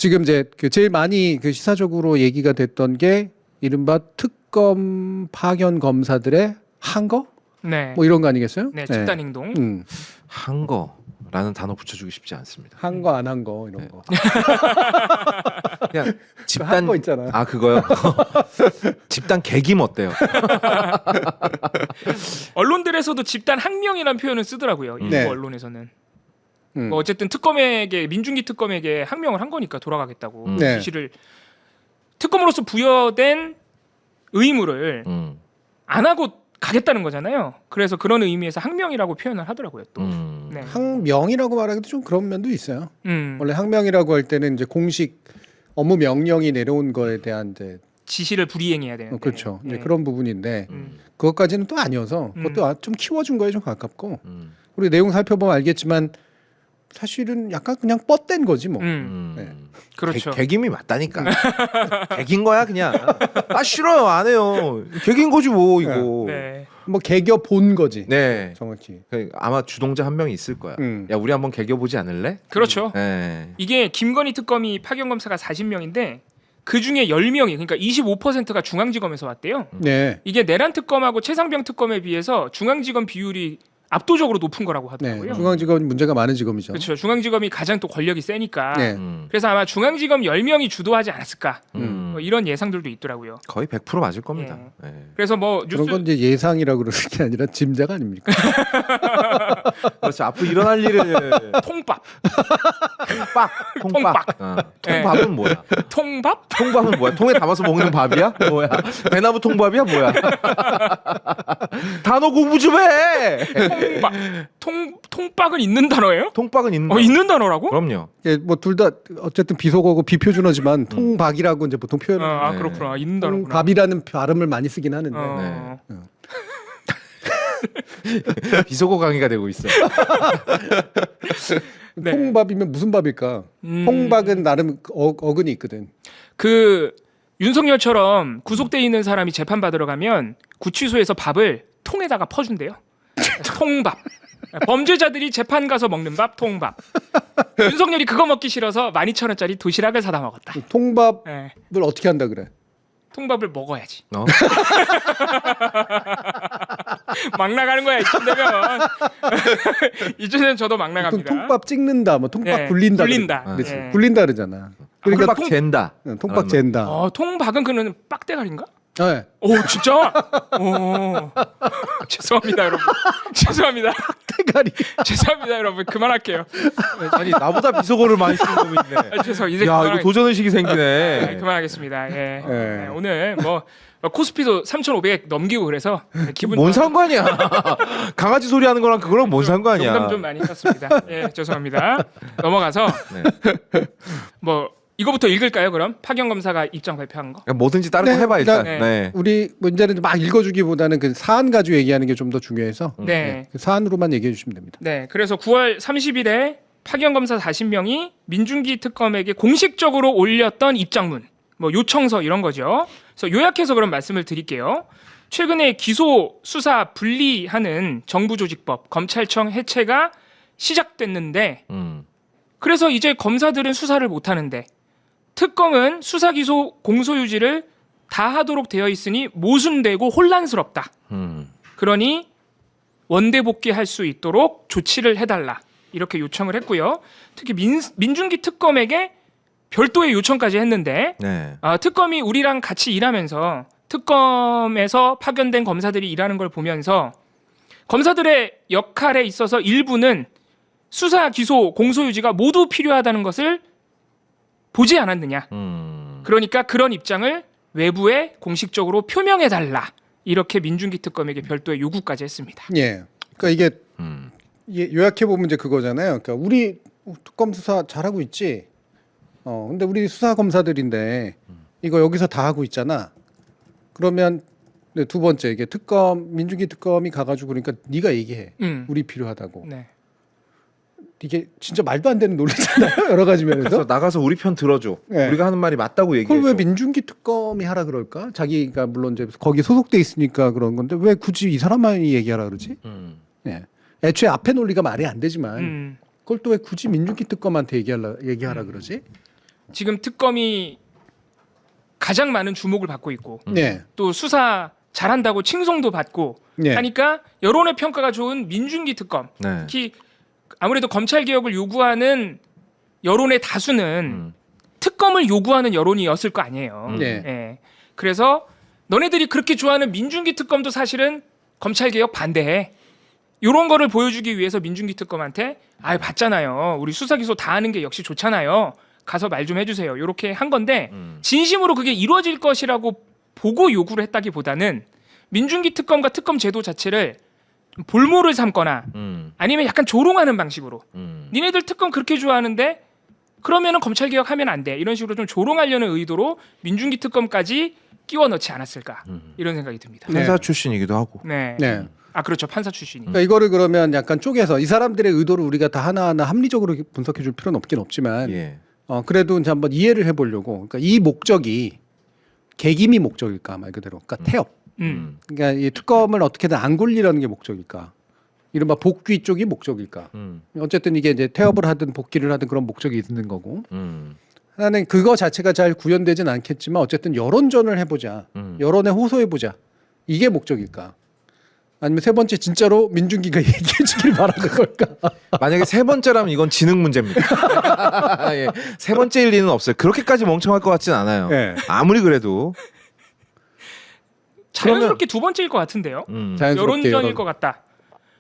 지금 이제 그 제일 많이 그 시사적으로 얘기가 됐던 게 이른바 특검 파견 검사들의 한거? 네. 뭐 이런 거 아니겠어요? 네, 집단 행동. 한 거라는 단어 붙여주기 쉽지 않습니다. 한 거 안 한 거 이런 거. 그냥 한 집단 거 있잖아. 아 그거요. 집단 개김 어때요? 언론들에서도 집단 항명이라는 표현을 쓰더라고요. 일부 네. 언론에서는. 뭐 어쨌든 특검에게 민중기 특검에게 항명을 한 거니까 돌아가겠다고 네. 지시를 특검으로서 부여된 의무를 안 하고 가겠다는 거잖아요. 그래서 그런 의미에서 항명이라고 표현을 하더라고요. 또. 네. 항명이라고 말하기도 좀 그런 면도 있어요. 음. 원래 항명이라고 할 때는 이제 공식 업무 명령이 내려온 거에 대한 이제 지시를 불이행해야 되는데. 그렇죠. 이제 네. 그런 부분인데 그것까지는 또 아니어서 그것도 좀 키워준 거에 좀 가깝고 우리 내용 살펴보면 알겠지만 사실은 약간 그냥 뻗댄 거지 뭐. 네. 그렇죠. 개김이 맞다니까. 개긴 거야 그냥. 아 싫어요 안 해요. 개긴 거지 뭐 이거. 네. 뭐 개겨 본 거지. 네. 정확히. 아마 주동자 한 명이 있을 거야. 야 우리 한번 개겨 보지 않을래? 그렇죠. 네. 이게 김건희 특검이 파견 검사가 40명인데 그 중에 10명이 그러니까 25%가 중앙지검에서 왔대요. 네. 이게 내란 특검하고 최상병 특검에 비해서 중앙지검 비율이 압도적으로 높은 거라고 하더라고요. 네. 중앙지검 문제가 많은 지검이죠. 그렇죠. 중앙지검이 가장 또 권력이 세니까. 네. 그래서 아마 중앙지검 10명이 주도하지 않았을까. 뭐 음. 이런 예상들도 있더라고요. 거의 100% 맞을 겁니다. 네. 그래서 뭐 뉴스 그런 건 이제 예상이라고 그러는 게 아니라 짐작 아닙니까? 그렇죠. 앞으로 일어날 일을 통밥. 통밥. 통밥은 뭐야? 통밥? 통밥은 뭐야? 통에 담아서 먹는 밥이야? 뭐야? 배나무 통밥이야? 뭐야? 단어 공부 좀 해. 통박은 있는 단어예요? 통밥은 있는 단어. 있는 단어라고? 그럼요. 뭐 둘 다 어쨌든 비속어고 비표준어지만 통박이라고 이제 보통 표현을 아 네. 그렇구나. 있는 단어구나. 통밥이라는 발음을 많이 쓰긴 하는데 비속어 강의가 되고 있어. 네. 통밥이면 무슨 밥일까? 통박은 나름 어근이 있거든. 그 윤석열처럼 구속돼 있는 사람이 재판 받으러 가면 구치소에서 밥을 통에다가 퍼준대요. 통밥. 범죄자들이 재판 가서 먹는 밥 통밥. 윤석열이 그거 먹기 싫어서 12,000원짜리 도시락을 사다 먹었다. 통밥을 네. 어떻게 한다 그래? 통밥을 먹어야지. 막 나가는 거야 이쯤 되면. 이제는 저도 막 보통 나갑니다. 통밥 찍는다, 뭐 통밥 네, 굴린다, 굴린다. 그러지. 네. 굴린다 그러잖아. 그러니까 통박 잰다. 통박 잰다. 통박은 그는 빡대가리인가? 네. 오 진짜? 오 죄송합니다 여러분. 죄송합니다. 대가리. 죄송합니다 여러분. 그만할게요. 아니 나보다 비속어를 많이 쓰는 놈이 있네. 죄송 이제 야 이거 도전 의식이 생기네. 그만하겠습니다. 예. 네. 오늘 뭐 코스피도 3,500 넘기고 그래서 기분 뭔 상관이야? 강아지 소리 하는 거랑 그거랑 뭔 상관이야? 농담 좀 많이 했습니다. 예, 죄송합니다. 넘어가서 뭐 이거부터 읽을까요? 그럼 파견 검사가 입장 발표한 거. 그러니까 뭐든지 다른 거 해봐 일단. 네. 네. 우리 문제는 막 읽어주기보다는 그 사안 가지고 얘기하는 게 좀 더 중요해서 네. 그 사안으로만 얘기해 주시면 됩니다. 네. 그래서 9월 30일에 파견 검사 40명이 민중기 특검에게 공식적으로 올렸던 입장문, 뭐 요청서 이런 거죠. 그래서 요약해서 그럼 말씀을 드릴게요. 최근에 기소 수사 분리하는 정부조직법 검찰청 해체가 시작됐는데 그래서 이제 검사들은 수사를 못 하는데 특검은 수사 기소 공소유지를 다 하도록 되어 있으니 모순되고 혼란스럽다. 그러니 원대 복귀할 수 있도록 조치를 해달라. 이렇게 요청을 했고요. 특히 민중기 특검에게 별도의 요청까지 했는데 특검이 우리랑 같이 일하면서 특검에서 파견된 검사들이 일하는 걸 보면서 검사들의 역할에 있어서 일부는 수사, 기소, 공소유지가 모두 필요하다는 것을 보지 않았느냐. 그러니까 그런 입장을 외부에 공식적으로 표명해달라. 이렇게 민중기 특검에게 별도의 요구까지 했습니다. 예. 그러니까 이게 요약해 보면 이제 그거잖아요. 그러니까 우리 특검 수사 잘하고 있지. 근데 우리 수사 검사들인데 이거 여기서 다 하고 있잖아. 그러면 두 번째 이게 민중기 특검이 가가지고 그러니까 네가 얘기해. 우리 필요하다고. 네. 이게 진짜 말도 안 되는 논리잖아요. 여러 가지 면에서. 그래서 나가서 우리 편 들어줘. 네. 우리가 하는 말이 맞다고 얘기해. 그럼 왜 민중기 특검이 하라 그럴까? 자기가 물론 이제 거기 소속돼 있으니까 그런 건데 왜 굳이 이 사람만이 얘기하라 그러지? 예. 애초에 앞에 논리가 말이 안 되지만 그걸 또 왜 굳이 민중기 특검한테 얘기하라 그러지? 지금 특검이 가장 많은 주목을 받고 있고 네. 또 수사 잘한다고 칭송도 받고 네. 하니까 여론의 평가가 좋은 민중기 특검. 네. 특히 아무래도 검찰 개혁을 요구하는 여론의 다수는 특검을 요구하는 여론이었을 거 아니에요. 네. 예. 그래서 너네들이 그렇게 좋아하는 민중기 특검도 사실은 검찰 개혁 반대해. 이런 거를 보여주기 위해서 민중기 특검한테 아 봤잖아요. 우리 수사 기소 다 하는 게 역시 좋잖아요. 가서 말 좀 해주세요. 이렇게 한 건데 진심으로 그게 이루어질 것이라고 보고 요구를 했다기보다는 민중기 특검과 특검 제도 자체를 볼모를 삼거나 아니면 약간 조롱하는 방식으로 니네들 특검 그렇게 좋아하는데 그러면은 검찰 개혁하면 안 돼. 이런 식으로 좀 조롱하려는 의도로 민중기 특검까지 끼워 넣지 않았을까 이런 생각이 듭니다. 네. 판사 출신이기도 하고. 네. 네. 아 그렇죠. 판사 출신이. 그러니까 이거를 그러면 약간 쪼개서 이 사람들의 의도를 우리가 다 하나하나 합리적으로 분석해 줄 필요는 없긴 없지만 예. 그래도 이제 한번 이해를 해보려고. 그러니까 이 목적이 계기미 목적일까 말 그대로. 그러니까 태업. 그러니까 이 특검을 어떻게든 안 굴리려는 게 목적일까. 이른바 복귀 쪽이 목적일까. 어쨌든 이게 이제 태업을 하든 복귀를 하든 그런 목적이 있는 거고. 하나는 그거 자체가 잘 구현되진 않겠지만 어쨌든 여론전을 해보자. 여론에 호소해보자. 이게 목적일까. 아니면 세 번째 진짜로 민중기가 얘기해 주길 바라는 걸까. 만약에 세 번째라면 이건 지능 문제입니다. 예. 세 번째일 리는 없어요. 그렇게까지 멍청할 것 같진 않아요. 네. 아무리 그래도. 자연스럽게 두 번째일 것 같은데요. 자연스럽게 여론전일 것 같다.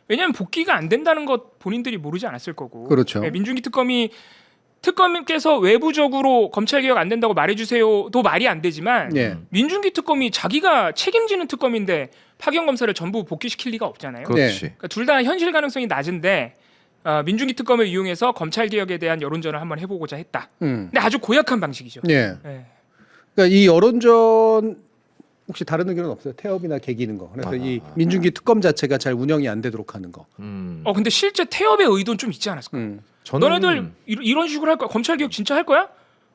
왜냐하면 복귀가 안 된다는 것 본인들이 모르지 않았을 거고. 그렇죠. 네, 민중기 특검께서 외부적으로 검찰 개혁 안 된다고 말해주세요도 말이 안 되지만 예. 민중기 특검이 자기가 책임지는 특검인데 파견 검사를 전부 복귀시킬 리가 없잖아요. 그렇지. 그러니까 둘 다 현실 가능성이 낮은데 민중기 특검을 이용해서 검찰 개혁에 대한 여론전을 한번 해보고자 했다. 근데 아주 고약한 방식이죠. 예. 네. 그러니까 이 여론전 혹시 다른 의견은 없어요? 태업이나 개기는 거. 그래서 이 민중기 특검 자체가 잘 운영이 안 되도록 하는 거. 근데 실제 태업의 의도는 좀 있지 않았을까? 너네들 이런 식으로 할 거야? 검찰 개혁 진짜 할 거야?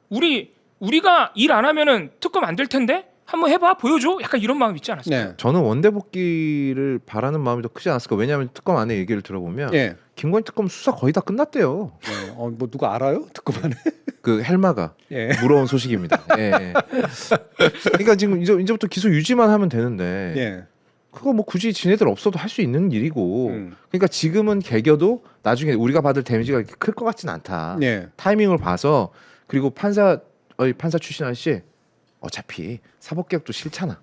우리가 일 안 하면은 특검 안 될 텐데 한번 해봐 보여줘. 약간 이런 마음 있지 않았을까? 네. 저는 원대 복귀를 바라는 마음이 더 크지 않았을까. 왜냐하면 특검 안에 얘기를 들어보면 예. 김건희 특검 수사 거의 다 끝났대요. 네. 뭐 누가 알아요? 특검 안에? 그 헬마가 예. 물어온 소식입니다. 예. 그러니까 지금 이제부터 기소 유지만 하면 되는데 예. 그거 뭐 굳이 지네들 없어도 할 수 있는 일이고. 그러니까 지금은 개겨도 나중에 우리가 받을 데미지가 이렇게 클 것 같진 않다. 예. 타이밍을 봐서 그리고 판사 출신 아저씨 어차피 사법개혁도 싫잖아.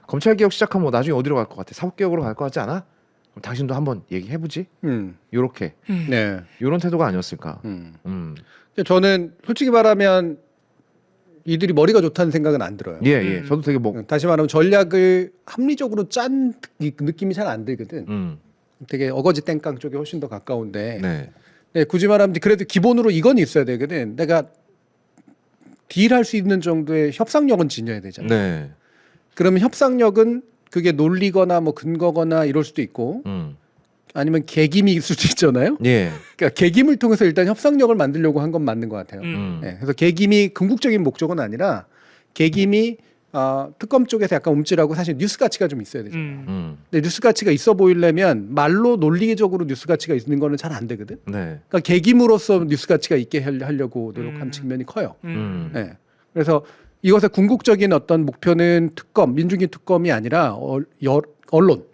검찰개혁 시작하면 뭐 나중에 어디로 갈 것 같아? 사법개혁으로 갈 것 같지 않아? 그럼 당신도 한번 얘기해보지. 요렇게 네. 요런 태도가 아니었을까. 저는 솔직히 말하면 이들이 머리가 좋다는 생각은 안 들어요. 예. 저도 되게 뭐 다시 말하면 전략을 합리적으로 짠 느낌이 잘 안 들거든. 되게 어거지 땡깡 쪽에 훨씬 더 가까운데. 네. 네, 굳이 말하면 그래도 기본으로 이건 있어야 되거든. 내가 딜할 수 있는 정도의 협상력은 지녀야 되잖아. 네. 그러면 협상력은 그게 논리거나 뭐 근거거나 이럴 수도 있고 아니면 계김일 수도 있잖아요. 예. 그러니까 계김을 통해서 일단 협상력을 만들려고 한 건 맞는 것 같아요. 네, 그래서 계김이 궁극적인 목적은 아니라 계김이 특검 쪽에서 약간 움찔하고 사실 뉴스 가치가 좀 있어야 되죠. 근데 뉴스 가치가 있어 보이려면 말로 논리적으로 뉴스 가치가 있는 거는 잘 안 되거든. 네. 그러니까 계김으로서 뉴스 가치가 있게 하려고 노력한 측면이 커요. 네. 그래서 이것의 궁극적인 어떤 목표는 특검, 민중기 특검이 아니라 언론.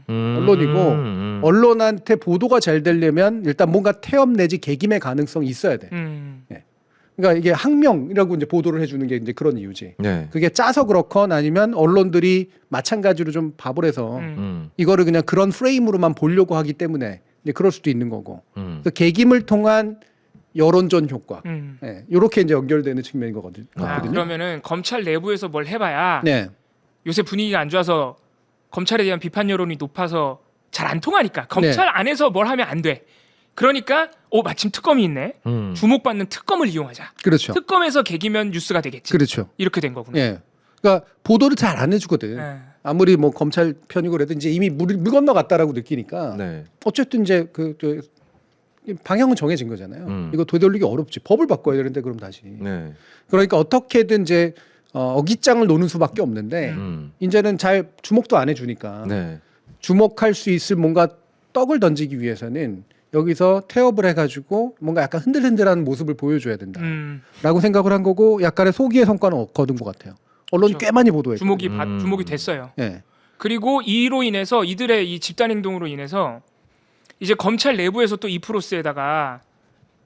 언론이고 언론한테 보도가 잘 되려면 일단 뭔가 태업 내지 계김의 가능성이 있어야 돼. 네. 그러니까 이게 항명이라고 이제 보도를 해주는 게 이제 그런 이유지. 네. 그게 짜서 그렇건 아니면 언론들이 마찬가지로 좀 바보를 해서 이거를 그냥 그런 프레임으로만 보려고 하기 때문에 이제 그럴 수도 있는 거고. 그래서 계김을 통한 여론전 효과. 네. 이렇게 이제 연결되는 측면인 거거든요. 그러면은 검찰 내부에서 뭘 해봐야 네. 요새 분위기가 안 좋아서 검찰에 대한 비판 여론이 높아서 잘 안 통하니까 검찰 안에서 뭘 하면 안 돼. 그러니까 마침 특검이 있네. 주목받는 특검을 이용하자. 그렇죠. 특검에서 계기면 뉴스가 되겠지. 그렇죠. 이렇게 된 거구나. 예. 그러니까 보도를 잘 안 해주거든. 아무리 뭐 검찰 편이고 그래도 이제 이미 물 건너갔다라고 느끼니까 네. 어쨌든 이제 그 방향은 정해진 거잖아요. 이거 되돌리기 어렵지. 법을 바꿔야 되는데 그럼 다시. 네. 그러니까 어떻게든 이제 어깃장을 노는 수밖에 없는데 이제는 잘 주목도 안 해주니까 네. 주목할 수 있을 뭔가 떡을 던지기 위해서는 여기서 태업을 해가지고 뭔가 약간 흔들흔들한 모습을 보여줘야 된다라고 생각을 한 거고 약간의 소기의 성과는 거둔 것 같아요. 언론이 그렇죠. 꽤 많이 보도했고 주목이 됐어요. 네. 그리고 이로 인해서 이들의 이 집단 행동으로 인해서 이제 검찰 내부에서 또 이 프로스에다가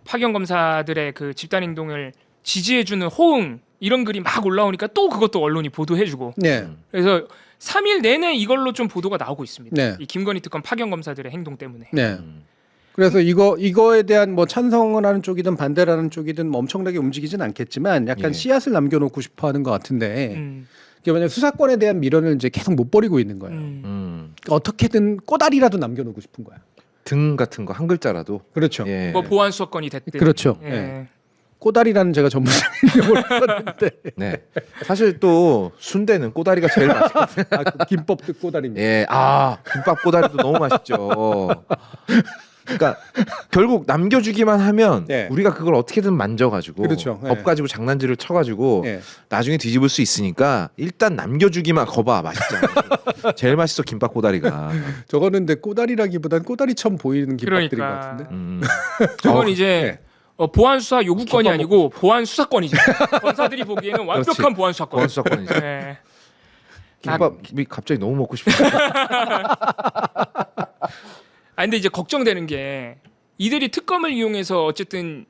파견 검사들의 그 집단 행동을 지지해주는 호응 이런 글이 막 올라오니까 또 그것도 언론이 보도해주고 네. 그래서 3일 내내 이걸로 좀 보도가 나오고 있습니다. 네. 이 김건희 특검 파견 검사들의 행동 때문에. 네. 그래서 이거에 대한 뭐 찬성을 하는 쪽이든 반대를 하는 쪽이든 뭐 엄청나게 움직이진 않겠지만 약간 예. 씨앗을 남겨놓고 싶어하는 것 같은데 음, 이게 만약 수사권에 대한 미련을 이제 계속 못 버리고 있는 거예요. 그러니까 어떻게든 꼬다리라도 남겨놓고 싶은 거야. 등 같은 거 한 글자라도. 그렇죠. 예. 뭐 보안 수사권이 됐든. 그렇죠. 예. 네. 꼬다리라는 제가 전문적인 용어를 썼는데 네. 사실 또 순대는 꼬다리가 제일 맛있거든요. 그 김법 꼬다리입니다. 예. 김밥 꼬다리도 너무 맛있죠. 그러니까 결국 남겨주기만 하면 네. 우리가 그걸 어떻게든 만져가지고 그렇죠. 네. 법 가지고 장난질을 쳐가지고 예. 나중에 뒤집을 수 있으니까 일단 남겨주기만 거봐 맛있잖아. 제일 맛있어 김밥 꼬다리가. 저거는 근데 꼬다리라기보단 꼬다리처럼 보이는 김밥들인 것 그러니까. 같은데. 저건 이제 네. 보안 수사 요구권이 김밥 아니고 보안 수사권이죠. 검사들이 보기에는 완벽한 그렇지. 보안 수사권. 보안 수사권이지. 네. 김밥이 갑자기 너무 먹고 싶어. 근데 이제 걱정되는 게 이들이 특검을 이용해서 어쨌든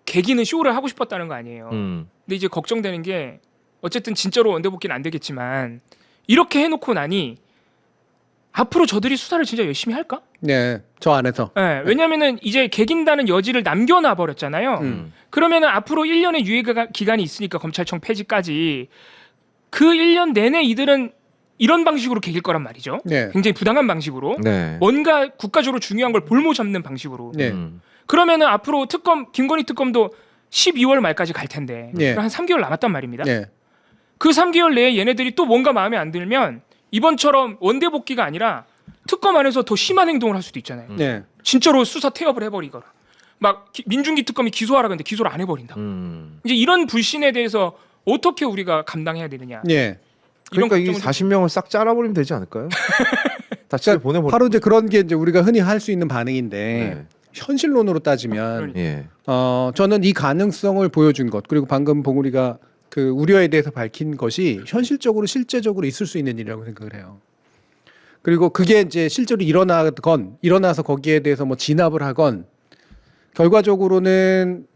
개기는 쇼를 하고 싶었다는 거 아니에요. 근데 이제 걱정되는 게 어쨌든 진짜로 원대복귀는 안 되겠지만 이렇게 해놓고 나니 앞으로 저들이 수사를 진짜 열심히 할까? 네, 저 안에서. 네, 왜냐면은 이제 개긴다는 여지를 남겨놔 버렸잖아요. 그러면은 앞으로 1년의 유예 기간이 있으니까 검찰청 폐지까지 그 1년 내내 이들은 이런 방식으로 개길 거란 말이죠. 네. 굉장히 부당한 방식으로. 네. 뭔가 국가적으로 중요한 걸 볼모 잡는 방식으로. 네. 그러면은 앞으로 김건희 특검도 12월 말까지 갈 텐데 네. 한 3개월 남았단 말입니다. 네. 그 3개월 내에 얘네들이 또 뭔가 마음에 안 들면 이번처럼 원대 복귀가 아니라 특검 안에서 더 심한 행동을 할 수도 있잖아요. 네. 진짜로 수사 태업을 해버리거나 막 민중기 특검이 기소하라 그랬는데 기소를 안 해버린다. 이제 이런 불신에 대해서 어떻게 우리가 감당해야 되느냐. 네. 이런 그러니까 이 걱정을 40명을 싹 잘라버리면 되지 않을까요? 다 집에 보내버려. 바로 이제 그런 게 이제 우리가 흔히 할 수 있는 반응인데 네. 현실론으로 따지면 예. 저는 이 가능성을 보여준 것 그리고 방금 봉우리가 그 우려에 대해서 밝힌 것이 현실적으로 실제적으로 있을 수 있는 일이라고 생각을 해요. 그리고 그게 이제 실제로 일어나서 거기에 대해서 뭐 진압을 하건 결과적으로는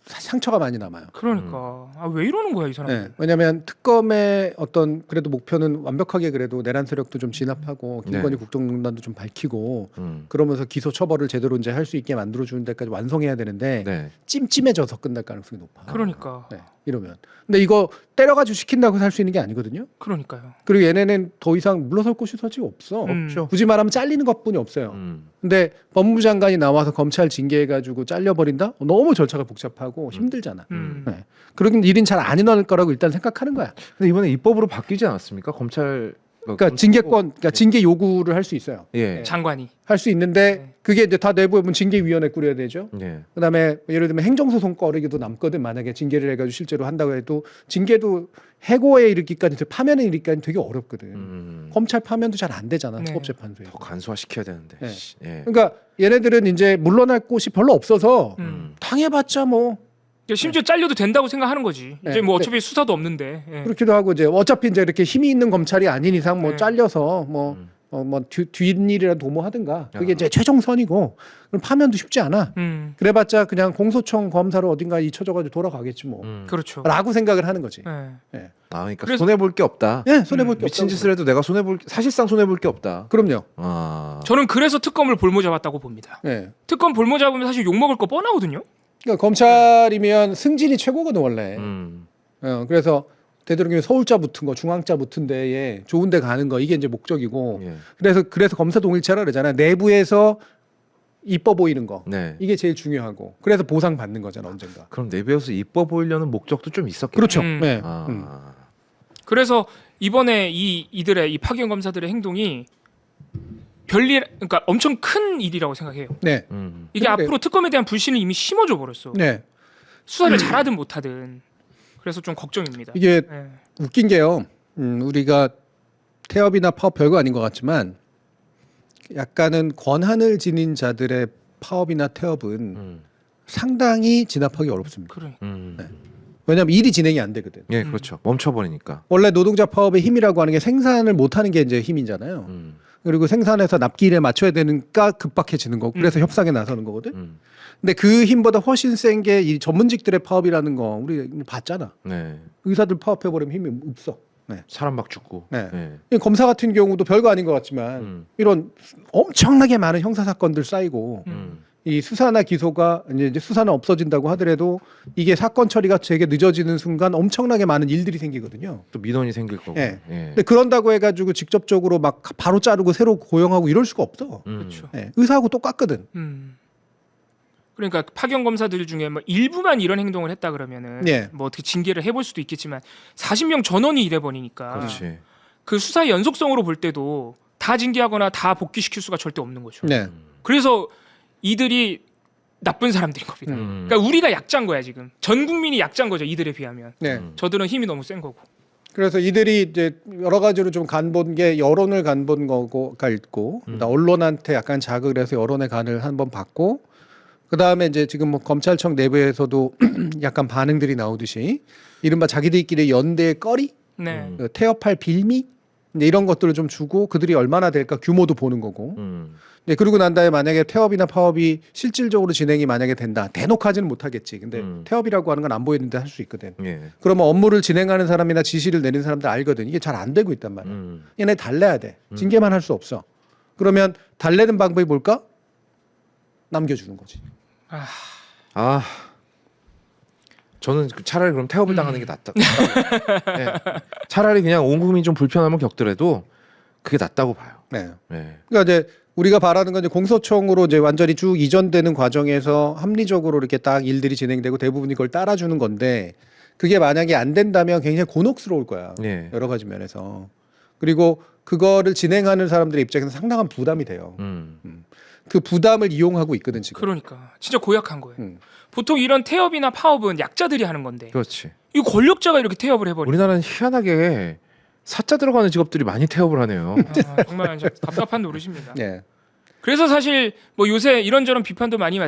상처가 많이 남아요. 그러니까 왜 이러는 거야 이 사람? 네, 왜냐하면 특검의 어떤 그래도 목표는 완벽하게 그래도 내란 세력도 좀 진압하고 김건희 네. 국정농단도 좀 밝히고 그러면서 기소 처벌을 제대로 이제 할 수 있게 만들어 주는 데까지 완성해야 되는데 네. 찜찜해져서 끝날 가능성이 높아. 그러니까. 네, 이러면. 근데 이거 때려가지고 시킨다고 살 수 있는 게 아니거든요. 그러니까요. 그리고 얘네는 더 이상 물러설 곳이 사실 없어. 없죠. 굳이 말하면 잘리는 것뿐이 없어요. 근데 법무부 장관이 나와서 검찰 징계해가지고 잘려버린다? 너무 절차가 복잡하고 힘들잖아. 네. 그러긴 일은 잘 안 일어날 거라고 일단 생각하는 거야. 근데 이번에 입법으로 바뀌지 않았습니까? 검찰 그러니까 징계권, 그러니까 징계 요구를 할 수 있어요. 예. 장관이. 할 수 있는데 네. 그게 이제 다 내부에 보면 징계위원회 꾸려야 되죠. 예. 그다음에 예를 들면 행정소송 거리기도 남거든. 만약에 징계를 해가지고 실제로 한다고 해도 징계도 해고에 이르기까지 파면에 이르기까지 되게 어렵거든. 검찰 파면도 잘 안 되잖아. 네. 사법재판소에. 더 간소화 시켜야 되는데. 네. 씨. 예. 그러니까 얘네들은 이제 물러날 곳이 별로 없어서 음. 당해봤자 뭐 심지어 잘려도 된다고 생각하는 거지. 네. 이제 뭐 네. 어차피 수사도 없는데. 예. 그렇기도 하고 이제 어차피 이제 이렇게 힘이 있는 검찰이 아닌 이상 뭐 네. 잘려서 뭐 뒷일이라도 도모하든가 그게 이제 최종선이고 그럼 파면도 쉽지 않아. 그래봤자 그냥 공소청 검사로 어딘가 잊혀져가지고 돌아가겠지 뭐. 그렇죠. 라고 생각을 하는 거지. 예. 그러니까 그래서- 손해 볼 게 없다. 예, 손해 볼 게 미친 없다고. 짓을 해도 내가 사실상 손해 볼 게 없다. 그럼요. 저는 그래서 특검을 볼모 잡았다고 봅니다. 예. 특검 볼모 잡으면 사실 욕 먹을 거 뻔하거든요. 그러니까 검찰이면 승진이 최고거든 원래. 음. 그래서 되도록이면 서울자 붙은 거, 중앙자 붙은 데에 좋은 데 가는 거 이게 이제 목적이고. 예. 그래서 검사 동일체라 그러잖아요. 내부에서 이뻐 보이는 거. 네. 이게 제일 중요하고. 그래서 보상 받는 거잖아 언젠가. 그럼 내부에서 이뻐 보이려는 목적도 좀 있었겠네. 그렇죠. 음. 네. 아. 그래서 이번에 이들의 이 파견 검사들의 행동이 별일, 그러니까 엄청 큰 일이라고 생각해요. 네. 이게 그래요. 앞으로 특검에 대한 불신을 이미 심어줘 버렸어. 네. 수사를 잘하든 못하든. 그래서 좀 걱정입니다. 이게 예. 웃긴 게요. 우리가 태업이나 파업 별거 아닌 것 같지만 약간은 권한을 지닌 자들의 파업이나 태업은 상당히 진압하기 어렵습니다. 그래. 네. 왜냐하면 일이 진행이 안 되거든. 예, 그렇죠. 멈춰버리니까. 원래 노동자 파업의 힘이라고 하는 게 생산을 못하는 게 이제 힘이잖아요. 그리고 생산해서 납기일에 맞춰야 되니까 급박해지는 거고 그래서 협상에 나서는 거거든. 근데 그 힘보다 훨씬 센 게 이 전문직들의 파업이라는 거 우리 봤잖아. 네. 의사들 파업해버리면 힘이 없어. 네. 사람 막 죽고. 네. 네. 검사 같은 경우도 별거 아닌 것 같지만 이런 엄청나게 많은 형사 사건들 쌓이고 이 수사나 기소가 이제 수사는 없어진다고 하더라도 이게 사건 처리가 되게 늦어지는 순간 엄청나게 많은 일들이 생기거든요. 또 민원이 생길 거고. 예. 예. 근데 그런다고 해가지고 직접적으로 막 바로 자르고 새로 고용하고 이럴 수가 없어. 그렇죠. 예. 의사하고 똑같거든. 그러니까 파견 검사들 중에 뭐 일부만 이런 행동을 했다 그러면은 예. 뭐 어떻게 징계를 해볼 수도 있겠지만 40명 전원이 이래 버리니까 그렇지. 그 수사의 연속성으로 볼 때도 다 징계하거나 다 복귀시킬 수가 절대 없는 거죠. 네. 그래서 이들이 나쁜 사람들인 겁니다. 그러니까 우리가 약자인 거야 지금. 전 국민이 약자인 거죠 이들에 비하면. 네. 저들은 힘이 너무 센 거고. 그래서 이들이 이제 여러 가지로 좀 간본 게 여론을 간본 거가 있고 언론한테 약간 자극을 해서 여론의 간을 한번 받고 그 다음에 이제 지금 뭐 검찰청 내부에서도 약간 반응들이 나오듯이 이른바 자기들끼리 연대의 꺼리, 네. 그 태업할 빌미 이제 이런 것들을 좀 주고 그들이 얼마나 될까 규모도 보는 거고. 네, 그러고 난 다음에 만약에 태업이나 파업이 실질적으로 진행이 만약에 된다. 대놓고 하지는 못하겠지. 근데 태업이라고 하는 건 안 보이는데 할 수 있거든. 예. 그러면 업무를 진행하는 사람이나 지시를 내리는 사람들 알거든. 이게 잘 안 되고 있단 말이야. 얘네 달래야 돼. 징계만 할 수 없어. 그러면 달래는 방법이 뭘까? 남겨주는 거지. 아, 저는 차라리 그럼 태업을 당하는 게 낫다. 네. 차라리 그냥 온 국민이 좀 불편함을 겪더라도 그게 낫다고 봐요. 네. 네. 그러니까 이제 우리가 바라는 건 이제 공소청으로 이제 완전히 쭉 이전되는 과정에서 합리적으로 이렇게 딱 일들이 진행되고 대부분이 그걸 따라주는 건데 그게 만약에 안 된다면 굉장히 곤혹스러울 거야. 네. 여러 가지 면에서. 그리고 그거를 진행하는 사람들의 입장에서 상당한 부담이 돼요. 그 부담을 이용하고 있거든 지금. 그러니까 진짜 고약한 거예요. 음. 보통 이런 태업이나 파업은 약자들이 하는 건데 그렇지. 이 권력자가 이렇게 태업을 해버리면 우리나라는 희한하게 사자 들어가는 직업들이 많이 태업을 하네요. 정말 이제 답답한 노릇입니다. 네. 그래서 사실 뭐 요새 이런저런 비판도 많이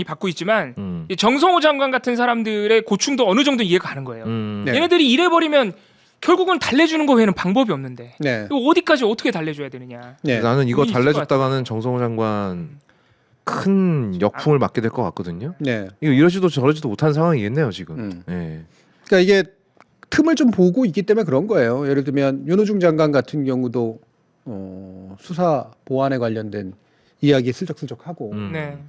받고 있지만 이 정성호 장관 같은 사람들의 고충도 어느 정도 이해가 가는 거예요. 네. 얘네들이 이래버리면 결국은 달래주는 거 외에는 방법이 없는데 네. 이거 어디까지 어떻게 달래줘야 되느냐. 네. 나는 이거 고민이 있을 달래줬다가는 정성호 장관 큰 역풍을 맞게 될 것 같거든요. 네. 이거 이러지도 저러지도 못한 상황이겠네요 지금. 음. 예. 그러니까 이게 틈을 좀 보고 있기 때문에 그런 거예요. 예를 들면 윤호중 장관 같은 경우도 수사 보안에 관련된 이야기 슬쩍슬쩍 하고 네.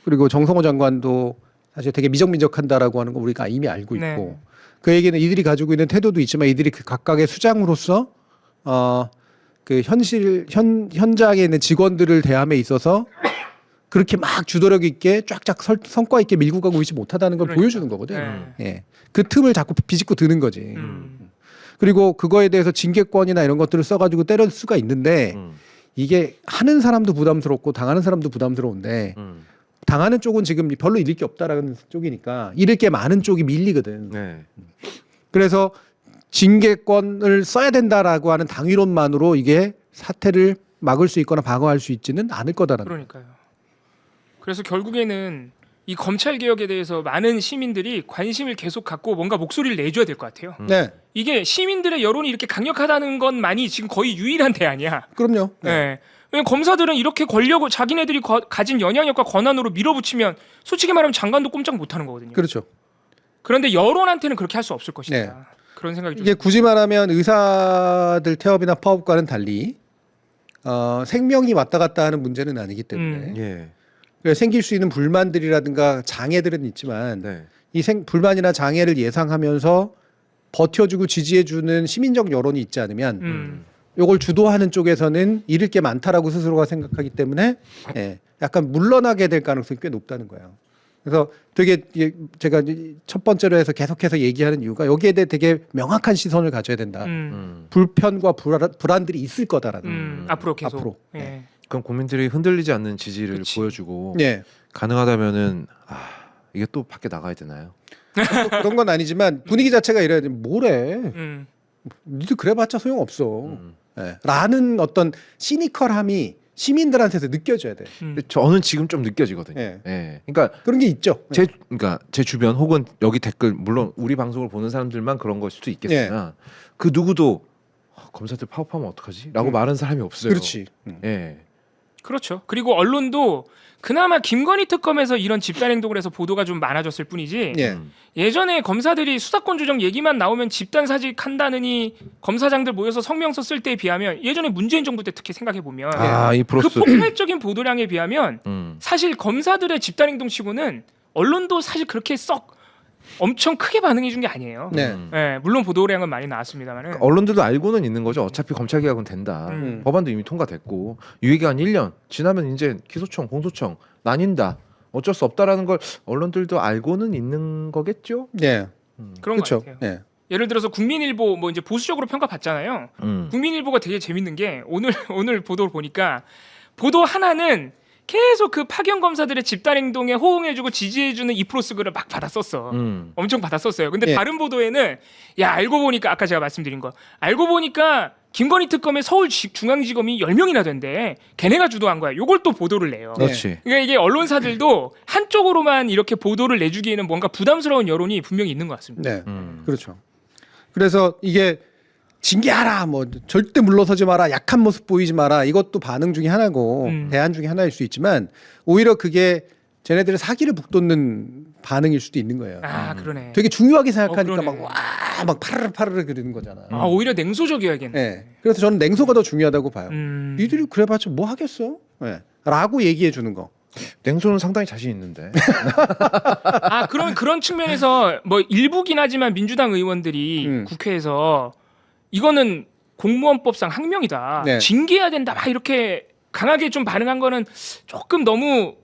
그리고 정성호 장관도 사실 되게 미적미적한다라고 하는 거 우리가 이미 알고 있고 네. 그 얘기는 이들이 가지고 있는 태도도 있지만 이들이 그 각각의 수장으로서 그 현장에 있는 직원들을 대함에 있어서 그렇게 막 주도력 있게 쫙쫙 성과 있게 밀고 가고 있지 못하다는 걸 그러니까. 보여주는 거거든. 네. 예. 그 틈을 자꾸 비집고 드는 거지. 그리고 그거에 대해서 징계권이나 이런 것들을 써가지고 때릴 수가 있는데 이게 하는 사람도 부담스럽고 당하는 사람도 부담스러운데 당하는 쪽은 지금 별로 잃을 게 없다라는 쪽이니까 잃을 게 많은 쪽이 밀리거든. 네. 그래서 징계권을 써야 된다라고 하는 당위론만으로 이게 사태를 막을 수 있거나 방어할 수 있지는 않을 거다라는. 그러니까요. 그래서 결국에는 이 검찰 개혁에 대해서 많은 시민들이 관심을 계속 갖고 뭔가 목소리를 내줘야 될 것 같아요. 네, 이게 시민들의 여론이 이렇게 강력하다는 것만이 지금 거의 유일한 대안이야. 그럼요. 네. 왜냐면 검사들은 이렇게 권력을 자기네들이 가진 영향력과 권한으로 밀어붙이면 솔직히 말하면 장관도 꼼짝 못하는 거거든요. 그렇죠. 그런데 여론한테는 그렇게 할 수 없을 것이다. 네. 그런 생각이 좀 이게 굳이 말하면 의사들 태업이나 파업과는 달리 생명이 왔다 갔다 하는 문제는 아니기 때문에 예. 그래서 생길 수 있는 불만들이라든가 장애들은 있지만 네. 이 불만이나 장애를 예상하면서 버텨주고 지지해주는 시민적 여론이 있지 않으면 이걸 주도하는 쪽에서는 잃을 게 많다라고 스스로가 생각하기 때문에 예, 약간 물러나게 될 가능성이 꽤 높다는 거예요. 그래서 되게 제가 첫 번째로 해서 계속해서 얘기하는 이유가 여기에 대해 되게 명확한 시선을 가져야 된다. 불편과 불안들이 있을 거다라는. 앞으로 계속. 앞으로. 예. 네. 그럼 국민들이 흔들리지 않는 지지를 그치. 보여주고 네. 가능하다면은 이게 또 밖에 나가야 되나요? 또 그런 건 아니지만 분위기 자체가 이래야 돼. 뭐래? 니들 그래봤자 소용없어. 예. 라는 어떤 시니컬함이 시민들한테서 느껴져야 돼. 저는 지금 좀 느껴지거든요. 예. 예. 그러니까 그런 게 있죠. 그러니까 제 주변 혹은 여기 댓글 물론 우리 방송을 보는 사람들만 그런 걸 수도 있겠으나 그 누구도 검사들 파업하면 어떡하지?라고 말하는 사람이 없어요. 그렇지. 예. 그렇죠. 그리고 언론도 그나마 김건희 특검에서 이런 집단 행동을 해서 보도가 좀 많아졌을 뿐이지. 예. 예전에 검사들이 수사권 조정 얘기만 나오면 집단 사직한다느니 검사장들 모여서 성명서 쓸 때에 비하면 예전에 문재인 정부 때 특히 생각해 보면 이 그 프로스. 폭발적인 보도량에 비하면 사실 검사들의 집단 행동치고는 언론도 사실 그렇게 썩 엄청 크게 반응해 준 게 아니에요. 네. 예, 물론 보도량은 많이 나왔습니다만은. 언론들도 알고는 있는 거죠. 어차피 검찰 개혁은 된다. 법안도 이미 통과됐고 유예기간 1년 지나면 이제 기소청, 공소청 나뉜다. 어쩔 수 없다라는 걸 언론들도 알고는 있는 거겠죠. 네. 그런 그렇죠. 것 같아요. 예. 예를 들어서 국민일보 뭐 이제 보수적으로 평가받잖아요. 국민일보가 되게 재밌는 게 오늘 보도를 보니까 보도 하나는 계속 그 파견 검사들의 집단 행동에 호응해주고 지지해주는 이프로스 글을 막 받았었어. 엄청 받았었어요. 근데 예. 다른 보도에는 야 알고 보니까 아까 제가 말씀드린 거 알고 보니까 김건희 특검에 서울중앙지검이 10명이나 된대. 걔네가 주도한 거야. 요걸 또 보도를 내요. 그렇지. 그러니까 이게 언론사들도 한쪽으로만 이렇게 보도를 내주기에는 뭔가 부담스러운 여론이 분명히 있는 것 같습니다. 네. 그렇죠. 그래서 이게 징계하라, 뭐 절대 물러서지 마라, 약한 모습 보이지 마라, 이것도 반응 중에 하나고 대안 중에 하나일 수 있지만 오히려 그게 쟤네들의 사기를 북돋는 반응일 수도 있는 거예요. 아 그러네. 되게 중요하게 생각하니까 그러네. 막 파르르 파르르 그러는 거잖아. 아 오히려 냉소적이어야겠네. 네. 그래서 저는 냉소가 더 중요하다고 봐요. 음. 니들이 그래봤자 뭐 하겠어? 네. 라고 얘기해 주는 거. 냉소는 상당히 자신 있는데. 아 그러면 그런 측면에서 뭐 일부긴 하지만 민주당 의원들이 국회에서 이거는 공무원법상 항명이다. 네. 징계해야 된다. 막 이렇게 강하게 좀 반응한 거는 조금 너무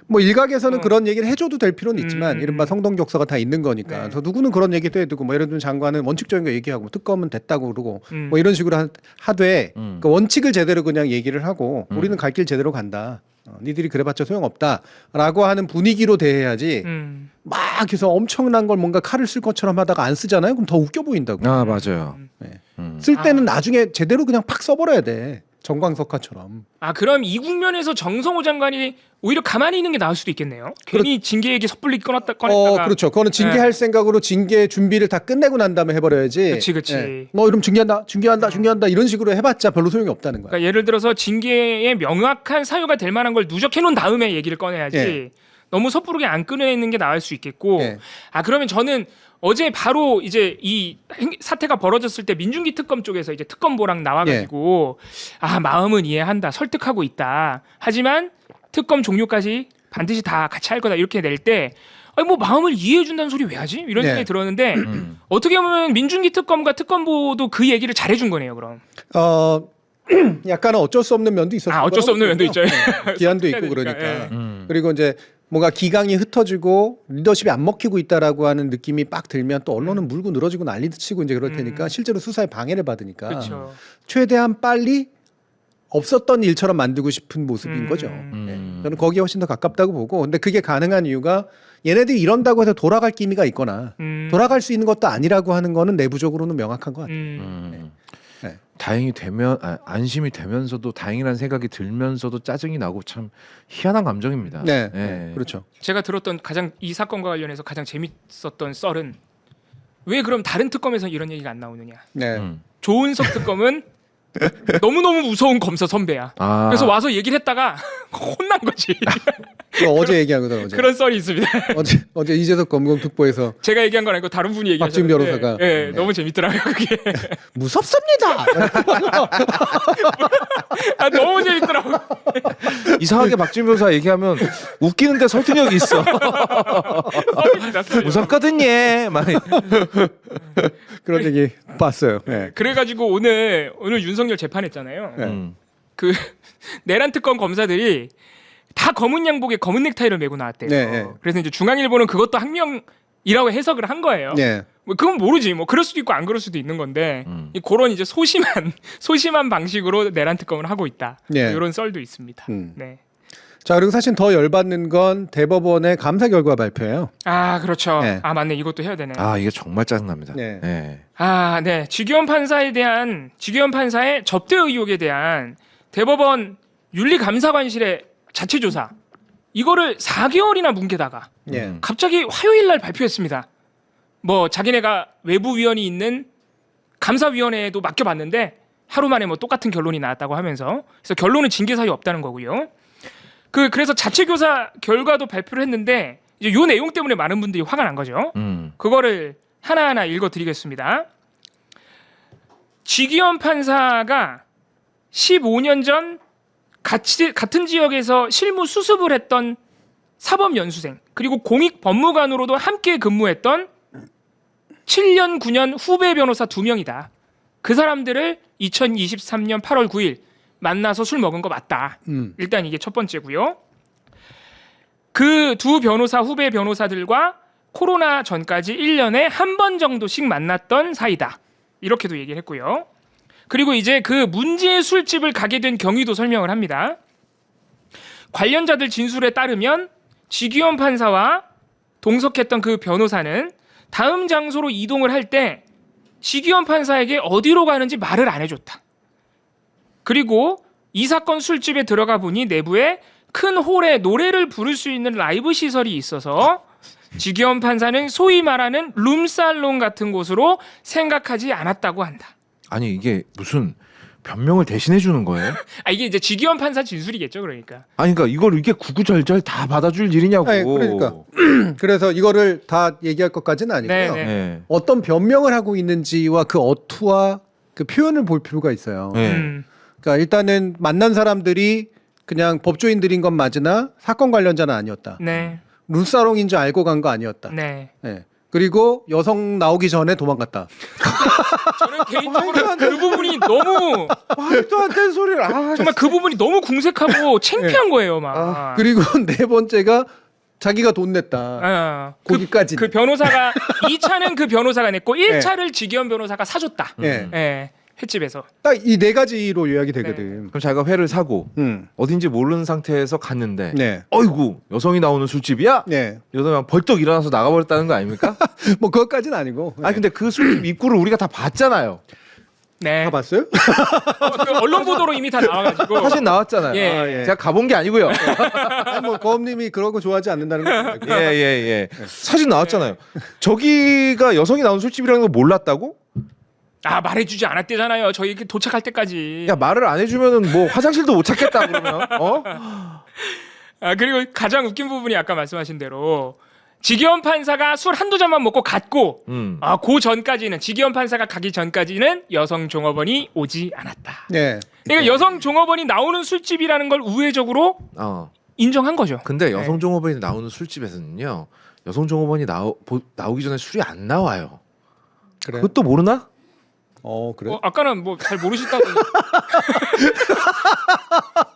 뭐 일각에서는 그런 얘기를 해줘도 될 필요는 있지만 음. 이른바 성동격서가 다 있는 거니까. 네. 그래서 누구는 그런 얘기도 해두고 뭐 예를 들면 장관은 원칙적인 거 얘기하고 특검은 됐다고 그러고 뭐 이런 식으로 하되 그 원칙을 제대로 그냥 얘기를 하고 우리는 갈 길 제대로 간다. 니들이 그래봤자 소용없다라고 하는 분위기로 대해야지 막 해서 엄청난 걸 뭔가 칼을 쓸 것처럼 하다가 안 쓰잖아요. 그럼 더 웃겨 보인다고. 아 맞아요. 네. 쓸 때는 나중에 제대로 그냥 팍 써버려야 돼. 정광석화처럼. 아 그럼 이 국면에서 정성호 장관이 오히려 가만히 있는 게 나을 수도 있겠네요. 괜히 징계 얘기 섣불리 꺼냈다가. 그렇죠. 그거는 징계할 생각으로 징계 준비를 다 끝내고 난 다음에 해버려야지. 그치. 예. 너 이러면 중계한다 이런 식으로 해봤자 별로 소용이 없다는 거야. 그러니까 예를 들어서 징계에 명확한 사유가 될 만한 걸 누적해놓은 다음에 얘기를 꺼내야지. 예. 너무 섣부르게 안 꺼내는 게 나을 수 있겠고. 예. 아 그러면 저는 어제 바로 이제 이 사태가 벌어졌을 때 민중기 특검 쪽에서 이제 특검보랑 나와가지고 아 마음은 이해한다, 설득하고 있다. 하지만 특검 종료까지 반드시 다 같이 할 거다 이렇게 낼 때. 아니 뭐 마음을 이해해 준다는 소리 왜 하지? 이런 생각이 들었는데 어떻게 보면 민중기 특검과 특검보도 그 얘기를 잘해 준 거네요. 그럼. 약간은 어쩔 수 없는 면도 있었어요. 어쩔 수 없는 면도 있죠. 기한도 있고 되니까, 그러니까. 예. 그리고 이제 뭔가 기강이 흩어지고 리더십이 안 먹히고 있다라고 하는 느낌이 빡 들면 또 언론은 물고 늘어지고 난리도 치고 이제 그럴 테니까 실제로 수사에 방해를 받으니까 그렇죠. 최대한 빨리 없었던 일처럼 만들고 싶은 모습인 거죠. 네. 저는 거기에 훨씬 더 가깝다고 보고, 근데 그게 가능한 이유가 얘네들이 이런다고 해서 돌아갈 기미가 있거나 돌아갈 수 있는 것도 아니라고 하는 거는 내부적으로는 명확한 것 같아요. 네. 다행이 되면 안심이 되면서도 다행이라는 생각이 들면서도 짜증이 나고 참 희한한 감정입니다. 네, 예. 네, 그렇죠. 제가 들었던 가장 이 사건과 관련해서 가장 재밌었던 썰은 왜 그럼 다른 특검에서 이런 얘기가 안 나오느냐. 네. 조은석 특검은 너무너무 무서운 검사 선배야. 아. 그래서 와서 얘기를 했다가 혼난 거지. 그거 어제 얘기한 거잖아. 어제. 그런 썰이 있습니다. 어제 이재석 검검특보에서 제가 얘기한 건 아니고 다른 분이 얘기하셨는데 박지훈 변호사가. 예, 너무 재밌더라고요. 그게. 무섭습니다. 아, 너무 재밌더라고요. 이상하게 박진 변호사 얘기하면 웃기는데 설득력이 있어. 무섭거든요. 막 그런 얘기 봤어요. 네. 그래가지고 오늘 윤석열 재판했잖아요. 네. 그 내란 특검 검사들이 다 검은 양복에 검은 넥타이를 메고 나왔대요. 네. 그래서 이제 중앙일보는 그것도 항명이라고 해석을 한 거예요. 네. 뭐 그건 모르지. 뭐 그럴 수도 있고 안 그럴 수도 있는 건데 그런 이제 소심한 방식으로 내란 특검을 하고 있다. 네. 이런 썰도 있습니다. 네. 자, 그리고 사실 더 열받는 건 대법원의 감사 결과 발표예요. 아 그렇죠. 네. 아 맞네. 이것도 해야 되네. 이게 정말 짜증납니다. 네. 네. 네. 주기현 판사의 접대 의혹에 대한 대법원 윤리감사관실의 자체 조사 이거를 4개월이나 뭉개다가 예. 갑자기 화요일 날 발표했습니다. 뭐 자기네가 외부 위원이 있는 감사위원회에도 맡겨봤는데 하루 만에 뭐 똑같은 결론이 나왔다고 하면서 그래서 결론은 징계 사유 없다는 거고요. 그래서 자체 교사 결과도 발표를 했는데 이제 요 내용 때문에 많은 분들이 화가 난 거죠. 그거를 하나하나 읽어드리겠습니다. 지기현 판사가 15년 전 같은 지역에서 실무 수습을 했던 사법연수생 그리고 공익법무관으로도 함께 근무했던 7년 9년 후배 변호사 2명이다. 그 사람들을 2023년 8월 9일 만나서 술 먹은 거 맞다. 일단 이게 첫 번째고요. 그 두 변호사 후배 변호사들과 코로나 전까지 1년에 한 번 정도씩 만났던 사이다. 이렇게도 얘기를 했고요. 그리고 이제 그 문제의 술집을 가게 된 경위도 설명을 합니다. 관련자들 진술에 따르면 지기현 판사와 동석했던 그 변호사는 다음 장소로 이동을 할 때 지기현 판사에게 어디로 가는지 말을 안 해줬다. 그리고 이 사건 술집에 들어가 보니 내부에 큰 홀에 노래를 부를 수 있는 라이브 시설이 있어서 지기현 판사는 소위 말하는 룸살롱 같은 곳으로 생각하지 않았다고 한다. 아니 이게 무슨 변명을 대신해 주는 거예요? 이게 이제 지기현 판사 진술이겠죠, 그러니까. 아니 그러니까 이걸 이게 구구절절 다 받아줄 일이냐고. 아니, 그러니까. 그래서 이거를 다 얘기할 것까지는 아니고요. 네. 네. 어떤 변명을 하고 있는지와 그 어투와 그 표현을 볼 필요가 있어요. 네. 그러니까 일단은 만난 사람들이 그냥 법조인들인 건 맞으나 사건 관련자는 아니었다. 네. 룸사롱인 줄 알고 간 거 아니었다. 네. 네. 그리고 여성 나오기 전에 도망갔다. 저는 개인적으로 그 부분이 너무 말도 안 되는 소리를. 아, 정말 그 부분이 너무 궁색하고 창피한 거예요, 막. 그리고 네 번째가 자기가 돈 냈다. 거기까지. 그 변호사가 2차는 그 변호사가 냈고 1차를 지기현 변호사가 사줬다. 예. 횟집에서. 딱 이 네 가지로 요약이 되거든. 그럼 자기가 회를 사고 어딘지 모르는 상태에서 갔는데 네. 어이구 여성이 나오는 술집이야? 네. 여성이 벌떡 일어나서 나가버렸다는 거 아닙니까? 뭐 그것까지는 아니고. 아니 근데 그 술집 입구를 우리가 다 봤잖아요. 네. 다 봤어요? 그 언론 보도로 이미 다 나와가지고. 사진 나왔잖아요. 예. 아, 예. 제가 가본 게 아니고요. 아니, 뭐 거업님이 그런 거 좋아하지 않는다는 거. 예. 사진 나왔잖아요. 저기가 여성이 나오는 술집이라는 걸 몰랐다고? 말해주지 않았대잖아요. 저희 이렇게 도착할 때까지. 야 말을 안 해주면은 뭐 화장실도 못 찾겠다 그러면 어? 그리고 가장 웃긴 부분이 아까 말씀하신 대로 지기현 판사가 술 한두 잔만 먹고 갔고 그 전까지는 지기현 판사가 가기 전까지는 여성 종업원이 오지 않았다. 네. 그러니까 여성 종업원이 나오는 술집이라는 걸 우회적으로 인정한 거죠. 근데 여성 종업원이 나오는 술집에서는요 여성 종업원이 나오기 전에 술이 안 나와요. 그래. 그것도 모르나? 그래. 아까는 뭐 잘 모르셨다고.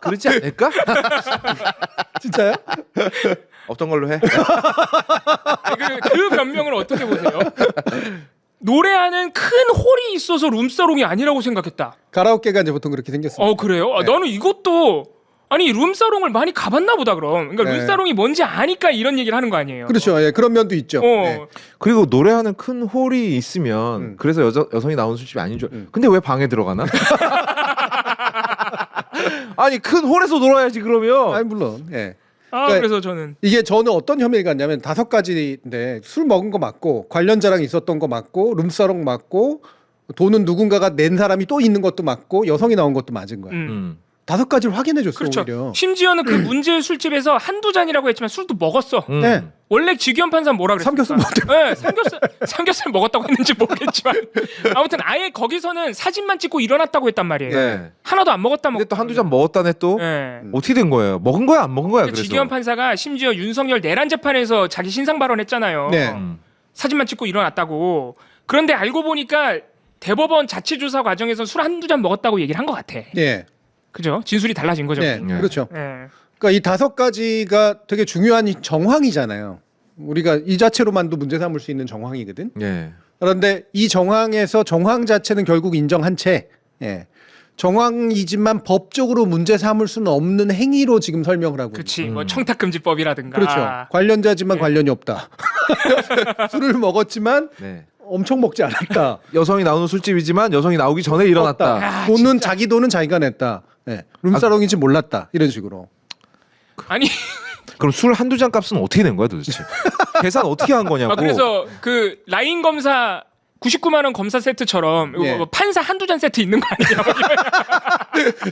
그렇지 않을까? 진짜요? 어떤 걸로 해? 그 변명을 어떻게 보세요? 노래하는 큰 홀이 있어서 룸사롱이 아니라고 생각했다. 가라오케가 이제 보통 그렇게 생겼어요. 그래요? 나는 이것도 룸사롱을 많이 가봤나 보다 그럼. 그러니까 네. 룸사롱이 뭔지 아니까 이런 얘기를 하는 거 아니에요? 그렇죠. 예, 그런 면도 있죠. 네. 그리고 노래하는 큰 홀이 있으면 그래서 여성이 나오는 술집이 아닌 줄. 근데 왜 방에 들어가나? 아니 큰 홀에서 놀아야지 그러면. 아니 물론. 예. 그래서 저는 저는 어떤 혐의가 있냐면 5가지인데 술 먹은 거 맞고 관련자랑 있었던 거 맞고 룸사롱 맞고 돈은 누군가가 낸 사람이 또 있는 것도 맞고 여성이 나온 것도 맞은 거야. 5가지를 확인해 줬어. 그렇죠. 오히려. 심지어는 그 문제의 술집에서 한두 잔이라고 했지만 술도 먹었어. 네. 원래 지기현 판사는 뭐라 그랬습니까? 삼겹살 먹었대. 네, 삼겹살 먹었다고 했는지 모르겠지만 아무튼 아예 거기서는 사진만 찍고 일어났다고 했단 말이에요. 네. 하나도 안 먹었다 근데 또 한두 잔 먹었다네 또. 네. 어떻게 된 거예요? 먹은 거야 안 먹은 거야? 그래서. 지기현 판사가 심지어 윤석열 내란 재판에서 자기 신상 발언했잖아요. 네. 사진만 찍고 일어났다고. 그런데 알고 보니까 대법원 자체 조사 과정에서 술 한두 잔 먹었다고 얘기를 한 것 같아. 예. 그죠? 진술이 달라진 거죠. 네. 네. 그렇죠. 네. 그러니까 이 5가지가 되게 중요한 정황이잖아요. 우리가 이 자체로만도 문제 삼을 수 있는 정황이거든. 예. 그런데 이 정황에서 정황 자체는 결국 인정한 채 정황이지만 법적으로 문제 삼을 수는 없는 행위로 지금 설명을 하고 그렇지. 있는. 뭐 청탁금지법이라든가. 그렇죠. 관련자지만 관련이 없다. 술을 먹었지만 네. 엄청 먹지 않았다. 여성이 나오는 술집이지만 여성이 나오기 전에 일어났다. 야, 돈은 진짜. 자기 돈은 자기가 냈다. 네. 룸사롱인지 몰랐다 이런 식으로. 아니 그럼 술 한두 잔 값은 어떻게 된 거야 도대체? 계산 어떻게 한 거냐고. 그래서 그 라인 검사 99만 원 검사 세트처럼 예. 뭐 판사 한두 잔 세트 있는 거 아니야?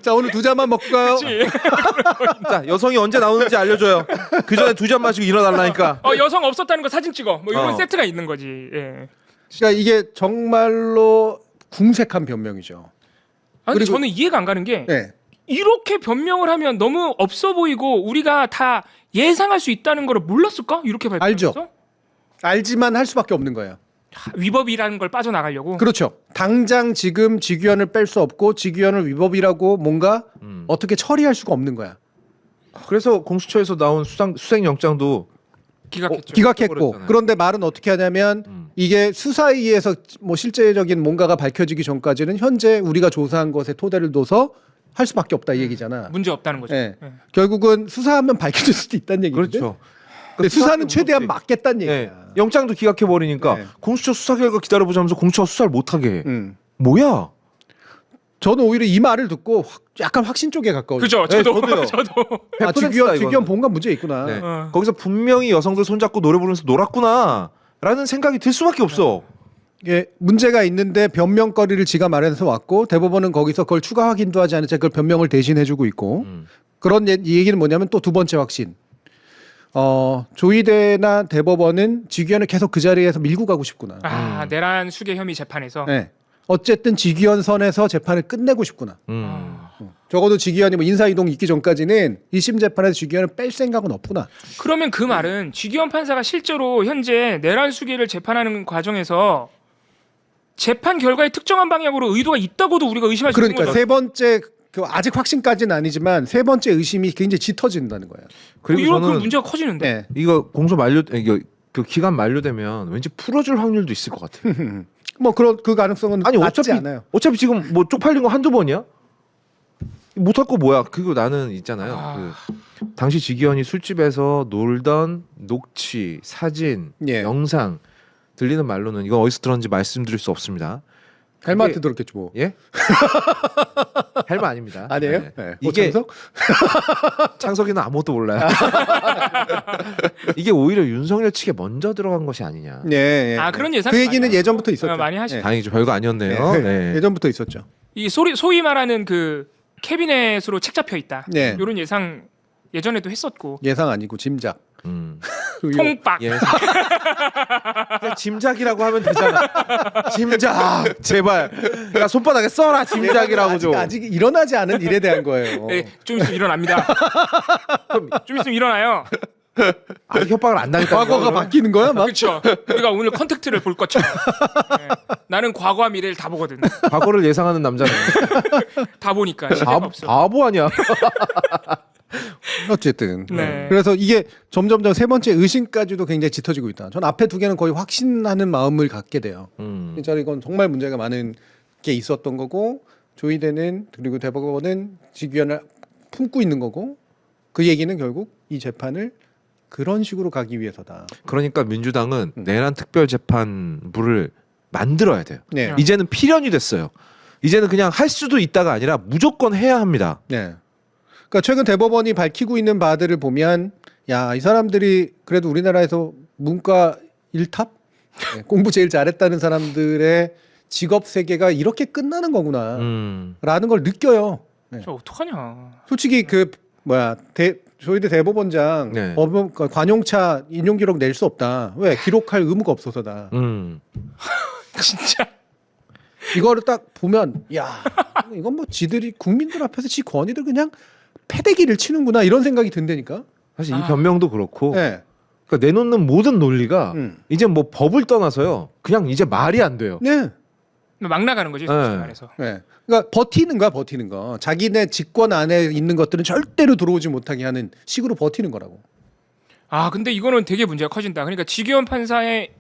자 오늘 2잔만 먹고 가요. 그렇지. 자 여성이 언제 나오는지 알려줘요. 그 전에 2잔 마시고 일어나려니까. 여성 없었다는 거 사진 찍어. 뭐 이런 어. 세트가 있는 거지. 예. 그러니까 이게 정말로 궁색한 변명이죠. 아니 그리고- 저는 이해가 안 가는 게 네. 이렇게 변명을 하면 너무 없어 보이고 우리가 다 예상할 수 있다는 걸 몰랐을까? 이렇게 발표해서 알죠. 알지만 할 수밖에 없는 거예요. 위법이라는 걸 빠져나가려고. 그렇죠. 당장 지금 직위원을 뺄 수 없고 직위원을 위법이라고 뭔가 어떻게 처리할 수가 없는 거야. 그래서 공수처에서 나온 수색영장도 기각했죠. 기각했고 그랬잖아요. 그런데 말은 어떻게 하냐면 이게 수사위에서 뭐 실제적인 뭔가가 밝혀지기 전까지는 현재 우리가 조사한 것에 토대를 둬서 할 수밖에 없다 이 얘기잖아. 문제 없다는 거죠. 예. 예. 결국은 수사하면 밝혀질 수도 있다는 얘기인데. 그렇죠. 근데 수사는 최대한 막겠다는 얘기야. 네. 영장도 기각해 버리니까 네. 공수처 수사 결과 기다려보자면서 공수처가 수사를 못하게 해. 뭐야? 저는 오히려 이 말을 듣고 약간 확신 쪽에 가까워요. 그죠. 네, 저도 저도요. 저도. 아, 100%다, 직위원 이거는. 뭔가 문제 있구나. 네. 어. 거기서 분명히 여성들 손잡고 노래 부르면서 놀았구나라는 생각이 들 수밖에 없어. 이게 문제가 있는데 변명거리를 지가 마련해서 왔고 대법원은 거기서 그걸 추가 확인도 하지 않은 채 그걸 변명을 대신해주고 있고 그런 이 얘기는 뭐냐면 또 두 번째 확신. 조희대나 대법원은 직위원을 계속 그 자리에서 밀고 가고 싶구나. 내란 수계 혐의 재판에서 네. 어쨌든 직위원 선에서 재판을 끝내고 싶구나. 적어도 직위원이 뭐 인사이동 있기 전까지는 1심 재판에서 직위원을 뺄 생각은 없구나. 그러면 그 말은 지기현 판사가 실제로 현재 내란 수계를 재판하는 과정에서 재판 결과에 특정한 방향으로 의도가 있다고도 우리가 의심할 수 있는 그러니까 거죠. 세 번째 그 아직 확신까지는 아니지만 세 번째 의심이 굉장히 짙어진다는 거예요. 그리고 이런 그 저는 문제가 커지는데. 네. 이거 공소 만료 이거 그 기간 만료되면 왠지 풀어줄 확률도 있을 것 같아. 뭐 그런 그 가능성은 아니 낮지 어차피 않아요. 어차피 지금 뭐 쪽팔린 거 한두 번이야? 못할 거 뭐야? 그리고 나는 있잖아요. 그 당시 지기현이 술집에서 놀던 녹취, 사진, 예. 영상 들리는 말로는 이건 어디서 들었는지 말씀드릴 수 없습니다. 헬마한테 들었겠지 뭐. 예? 헬마 아닙니다. 아니에요? 네. 네. 이게 오창석? 창석이는 아무것도 몰라요. 이게 오히려 윤석열 측에 먼저 들어간 것이 아니냐. 예, 예. 그런 예상 그 얘기는 예전부터 있었죠. 많이 하시죠. 다행이죠. 별거 아니었네요. 네. 네. 예전부터 있었죠. 이 소위 말하는 그 캐비넷으로 책 잡혀 있다. 네. 이런 예상 예전에도 했었고. 예상 아니고 짐작. 통박. 예. 그냥 짐작이라고 하면 되잖아. 짐작. 제발. 야 손바닥에 써라 짐작이라고 좀. 아직 일어나지 않은 일에 대한 거예요. 네, 좀 있으면 일어납니다. 좀 있으면 일어나요. 아직 협박을 안 당했다. 과거가 바뀌는 거야, 막? 그렇죠. 우리가 오늘 컨택트를 볼 것처럼. 네. 나는 과거와 미래를 다 보거든. 과거를 예상하는 남자는 다 보니까 시대가 없어. 바보 아니야. 어쨌든. 네. 그래서 이게 점점점 세 번째 의심까지도 굉장히 짙어지고 있다. 전 앞에 두 개는 거의 확신하는 마음을 갖게 돼요. 진짜 이건 정말 문제가 많은 게 있었던 거고 조희대는 그리고 대법원은 직위원을 품고 있는 거고 그 얘기는 결국 이 재판을 그런 식으로 가기 위해서다. 그러니까 민주당은 내란 특별재판부를 만들어야 돼요. 네. 이제는 필연이 됐어요. 이제는 그냥 할 수도 있다가 아니라 무조건 해야 합니다. 네. 그러니까 최근 대법원이 밝히고 있는 바들을 보면 야, 이 사람들이 그래도 우리나라에서 문과 1탑? 네, 공부 제일 잘했다는 사람들의 직업 세계가 이렇게 끝나는 거구나. 라는 걸 느껴요. 네. 저 어떡하냐. 솔직히 그 뭐야 조희대 대법원장 네. 법원 관용차 인용 기록 낼 수 없다. 왜? 기록할 의무가 없어서다. 진짜. 이거를 딱 보면 야 이건 뭐 지들이 국민들 앞에서 지 권위들 그냥 패대기를 치는구나 이런 생각이 든다니까. 사실 이 변명도 그렇고 네. 그러니까 내놓는 모든 논리가 음. 이제 뭐 법을 떠나서요. 그냥 이제 말이 안 돼요. 네. 막 나가는 거지, 솔직히 말해서. 네. 그러니까 버티는 거. 자기네 직권 안에 있는 것들은 절대로 들어오지 못하게 하는 식으로 버티는 거라고. 근데 이거는 되게 문제가 커진다. 그러니까 지기현 판사의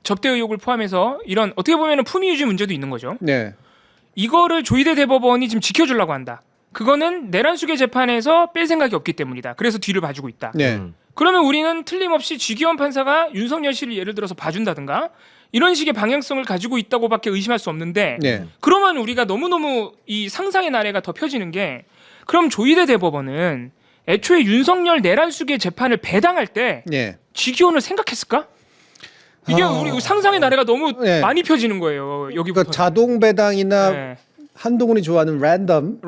접대 의혹을 포함해서 이런 어떻게 보면 품위 유지 문제도 있는 거죠. 네. 이거를 조희대 대법원이 지금 지켜주려고 한다. 그거는 내란 수계 재판에서 뺄 생각이 없기 때문이다. 그래서 뒤를 봐주고 있다. 네. 그러면 우리는 틀림없이 지기현 판사가 윤석열 씨를 예를 들어서 봐준다든가 이런 식의 방향성을 가지고 있다고밖에 의심할 수 없는데 네. 그러면 우리가 너무너무 이 상상의 나래가 더 펴지는 게 그럼 조희대 대법원은 애초에 윤석열 내란숙의 재판을 배당할 때 네. 쥐기원을 생각했을까? 이게 우리 상상의 나래가 너무 네. 많이 펴지는 거예요. 여기부터. 그러니까 자동 배당이나 네. 한동훈이 좋아하는 랜덤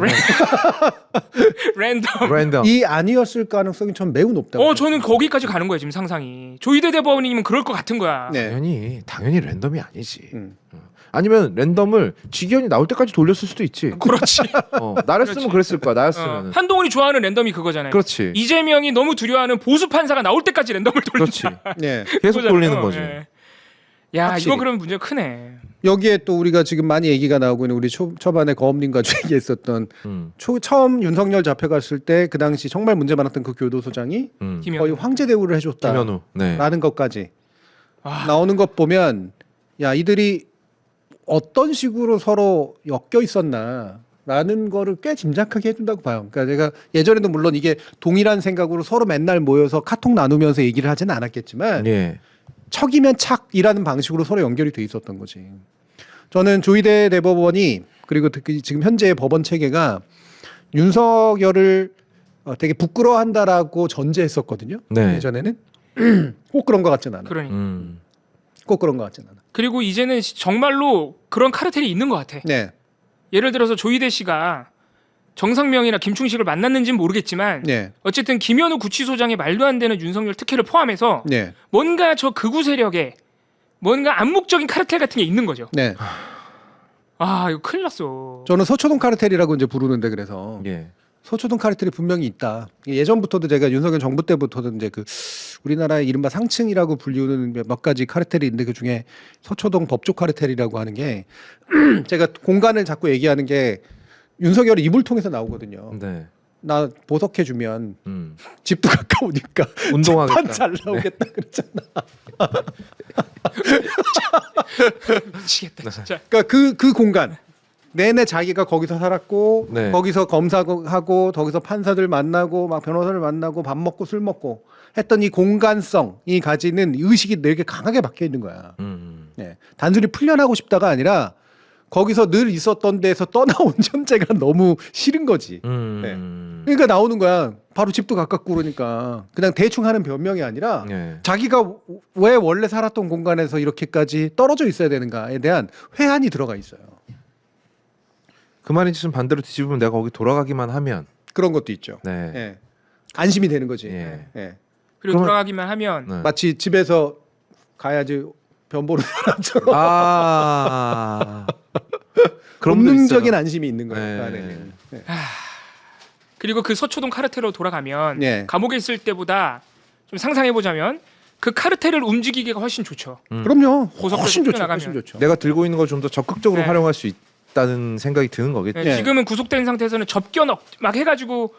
랜덤. 이 아니었을 가능성이 전 매우 높다고. 저는 거기까지 가는 거예요 지금 상상이. 조희대 대법원이면 그럴 것 같은 거야. 네. 당연히 랜덤이 아니지. 음. 아니면 랜덤을 지기현이 나올 때까지 돌렸을 수도 있지. 그렇지. 나였으면 그랬을 거야. 나였으면. 한동훈이 좋아하는 랜덤이 그거잖아요. 그렇지. 이재명이 너무 두려워하는 보수 판사가 나올 때까지 랜덤을 그렇지. 돌린다. 네. 계속 그거잖아요. 돌리는 거지. 예. 야 확실히. 이거 그러면 문제가 크네. 여기에 또 우리가 지금 많이 얘기가 나오고 있는 우리 초반에 거업님과 얘기했었던 처음 윤석열 잡혀갔을 때 그 당시 정말 문제 많았던 그 교도소장이 김현우. 거의 황제 대우를 해줬다라는 김현우. 네. 것까지 아. 나오는 것 보면 야 이들이 어떤 식으로 서로 엮여 있었나라는 거를 꽤 짐작하게 해준다고 봐요. 그러니까 제가 예전에도 물론 이게 동일한 생각으로 서로 맨날 모여서 카톡 나누면서 얘기를 하지는 않았겠지만 예. 척이면 착이라는 방식으로 서로 연결이 돼 있었던 거지. 저는 조희대 대법원이 그리고 특히 지금 현재의 법원 체계가 윤석열을 되게 부끄러워한다라고 전제했었거든요. 네. 예전에는 꼭 그런 것 같진 않아. 그러니까. 꼭 그런 것 같진 않아. 그리고 이제는 정말로 그런 카르텔이 있는 것 같아. 네, 예를 들어서 조희대 씨가 정상명이나 김충식을 만났는지는 모르겠지만 네, 어쨌든 김현우 구치소장의 말도 안 되는 윤석열 특혜를 포함해서 네, 뭔가 저 극우 세력에 뭔가 암묵적인 카르텔 같은 게 있는 거죠. 네. 아 이거 큰일 났어. 저는 서초동 카르텔이라고 이제 부르는데 그래서 예. 서초동 카르텔이 분명히 있다. 예전부터도 제가 윤석열 정부 때부터도 이제 그 우리나라의 이른바 상층이라고 불리우는 몇 가지 카르텔이 있는데 그 중에 서초동 법조 카르텔이라고 하는 게 제가 공간을 자꾸 얘기하는 게 윤석열이 이불 통해서 나오거든요. 네. 나 보석해 주면 음. 집도 가까우니까 운동하겠다. 재판 잘 나오겠다 그랬잖아. 미치겠다 진짜. 그러니까 그 공간 내내 자기가 거기서 살았고 네. 거기서 검사하고 거기서 판사들 만나고 막 변호사를 만나고 밥 먹고 술 먹고 했던 이 공간성이 가지는 의식이 되게 강하게 박혀 있는 거야. 네. 단순히 풀려나고 싶다가 아니라 거기서 늘 있었던 데에서 떠나온 현재가 너무 싫은 거지. 그러니까 나오는 거야. 바로 집도 가깝고 그러니까 그냥 대충 하는 변명이 아니라 예. 자기가 왜 원래 살았던 공간에서 이렇게까지 떨어져 있어야 되는가에 대한 회한이 들어가 있어요. 그 말인지 좀 반대로 뒤집으면 내가 거기 돌아가기만 하면 그런 것도 있죠. 네. 예. 안심이 되는 거지. 예. 예. 그리고 그러면- 돌아가기만 하면 네. 마치 집에서 가야지 변 보는 사람처럼 아. 그런 분들 본능적인 있어요. 안심이 있는 거예요. 네. 그 안에는. 네. 그리고 그 서초동 카르텔로 돌아가면 네. 감옥에 있을 때보다 좀 상상해 보자면 그 카르텔을 움직이기가 훨씬 좋죠. 그럼요. 고속도로 훨씬 좋죠. 풀려나가면. 훨씬 좋죠. 내가 들고 있는 걸 좀 더 적극적으로 네. 활용할 수 있다는 생각이 드는 거겠죠. 네, 네. 지금은 구속된 상태에서는 접견 막 해가지고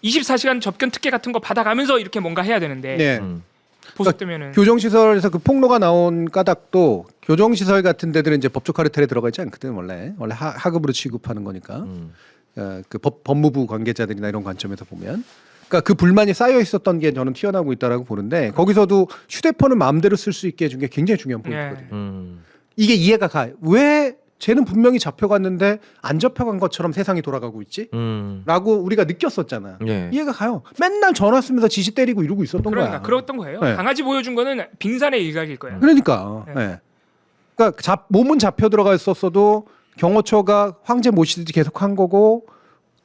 24시간 접견 특혜 같은 거 받아가면서 이렇게 뭔가 해야 되는데 네. 보석되면은 교정시설에서 그 폭로가 나온 까닭도 교정시설 같은 데들은 이제 법조 카르텔에 들어가 있지 않거든 원래 하급으로 취급하는 거니까 그 법무부 관계자들이나 이런 관점에서 보면 그러니까 그 불만이 쌓여 있었던 게 저는 튀어나오고 있다라고 보는데 거기서도 휴대폰을 마음대로 쓸 수 있게 해준 게 굉장히 중요한 포인트거든요. 이게 이해가 가. 왜 쟤는 분명히 잡혀갔는데 안 잡혀간 것처럼 세상이 돌아가고 있지? 라고 우리가 느꼈었잖아. 예. 이해가 가요. 맨날 전화 쓰면서 지시 때리고 이러고 있었던 그러니까 거야. 그랬던 거예요. 네. 강아지 보여준 거는 빙산의 일각일 거예요. 그러니까. 네. 네. 그러니까 몸은 잡혀 들어가 있었어도 경호처가 황제 모시듯이 계속 한 거고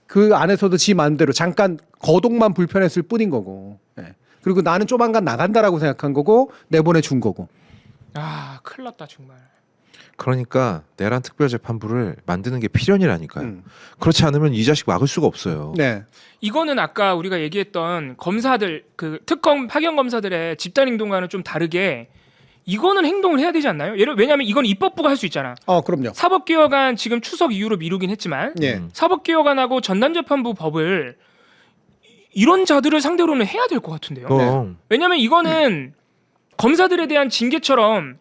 그 안에서도 지 마음대로 잠깐 거동만 불편했을 뿐인 거고. 네. 그리고 나는 조만간 나간다라고 생각한 거고 내보내 준 거고. 아 큰일 났다 정말. 그러니까 내란 특별재판부를 만드는 게 필연이라니까요. 음. 그렇지 않으면 이 자식 막을 수가 없어요. 네. 이거는 아까 우리가 얘기했던 검사들 그 특검 파견 검사들의 집단 행동과는 좀 다르게 이거는 행동을 해야 되지 않나요? 왜냐하면 이건 입법부가 할 수 있잖아. 그럼요. 사법개혁안 지금 추석 이후로 미루긴 했지만 예. 사법개혁안하고 전담재판부 법을 이런 자들을 상대로는 해야 될 것 같은데요. 그럼 왜냐하면 이거는 검사들에 대한 징계처럼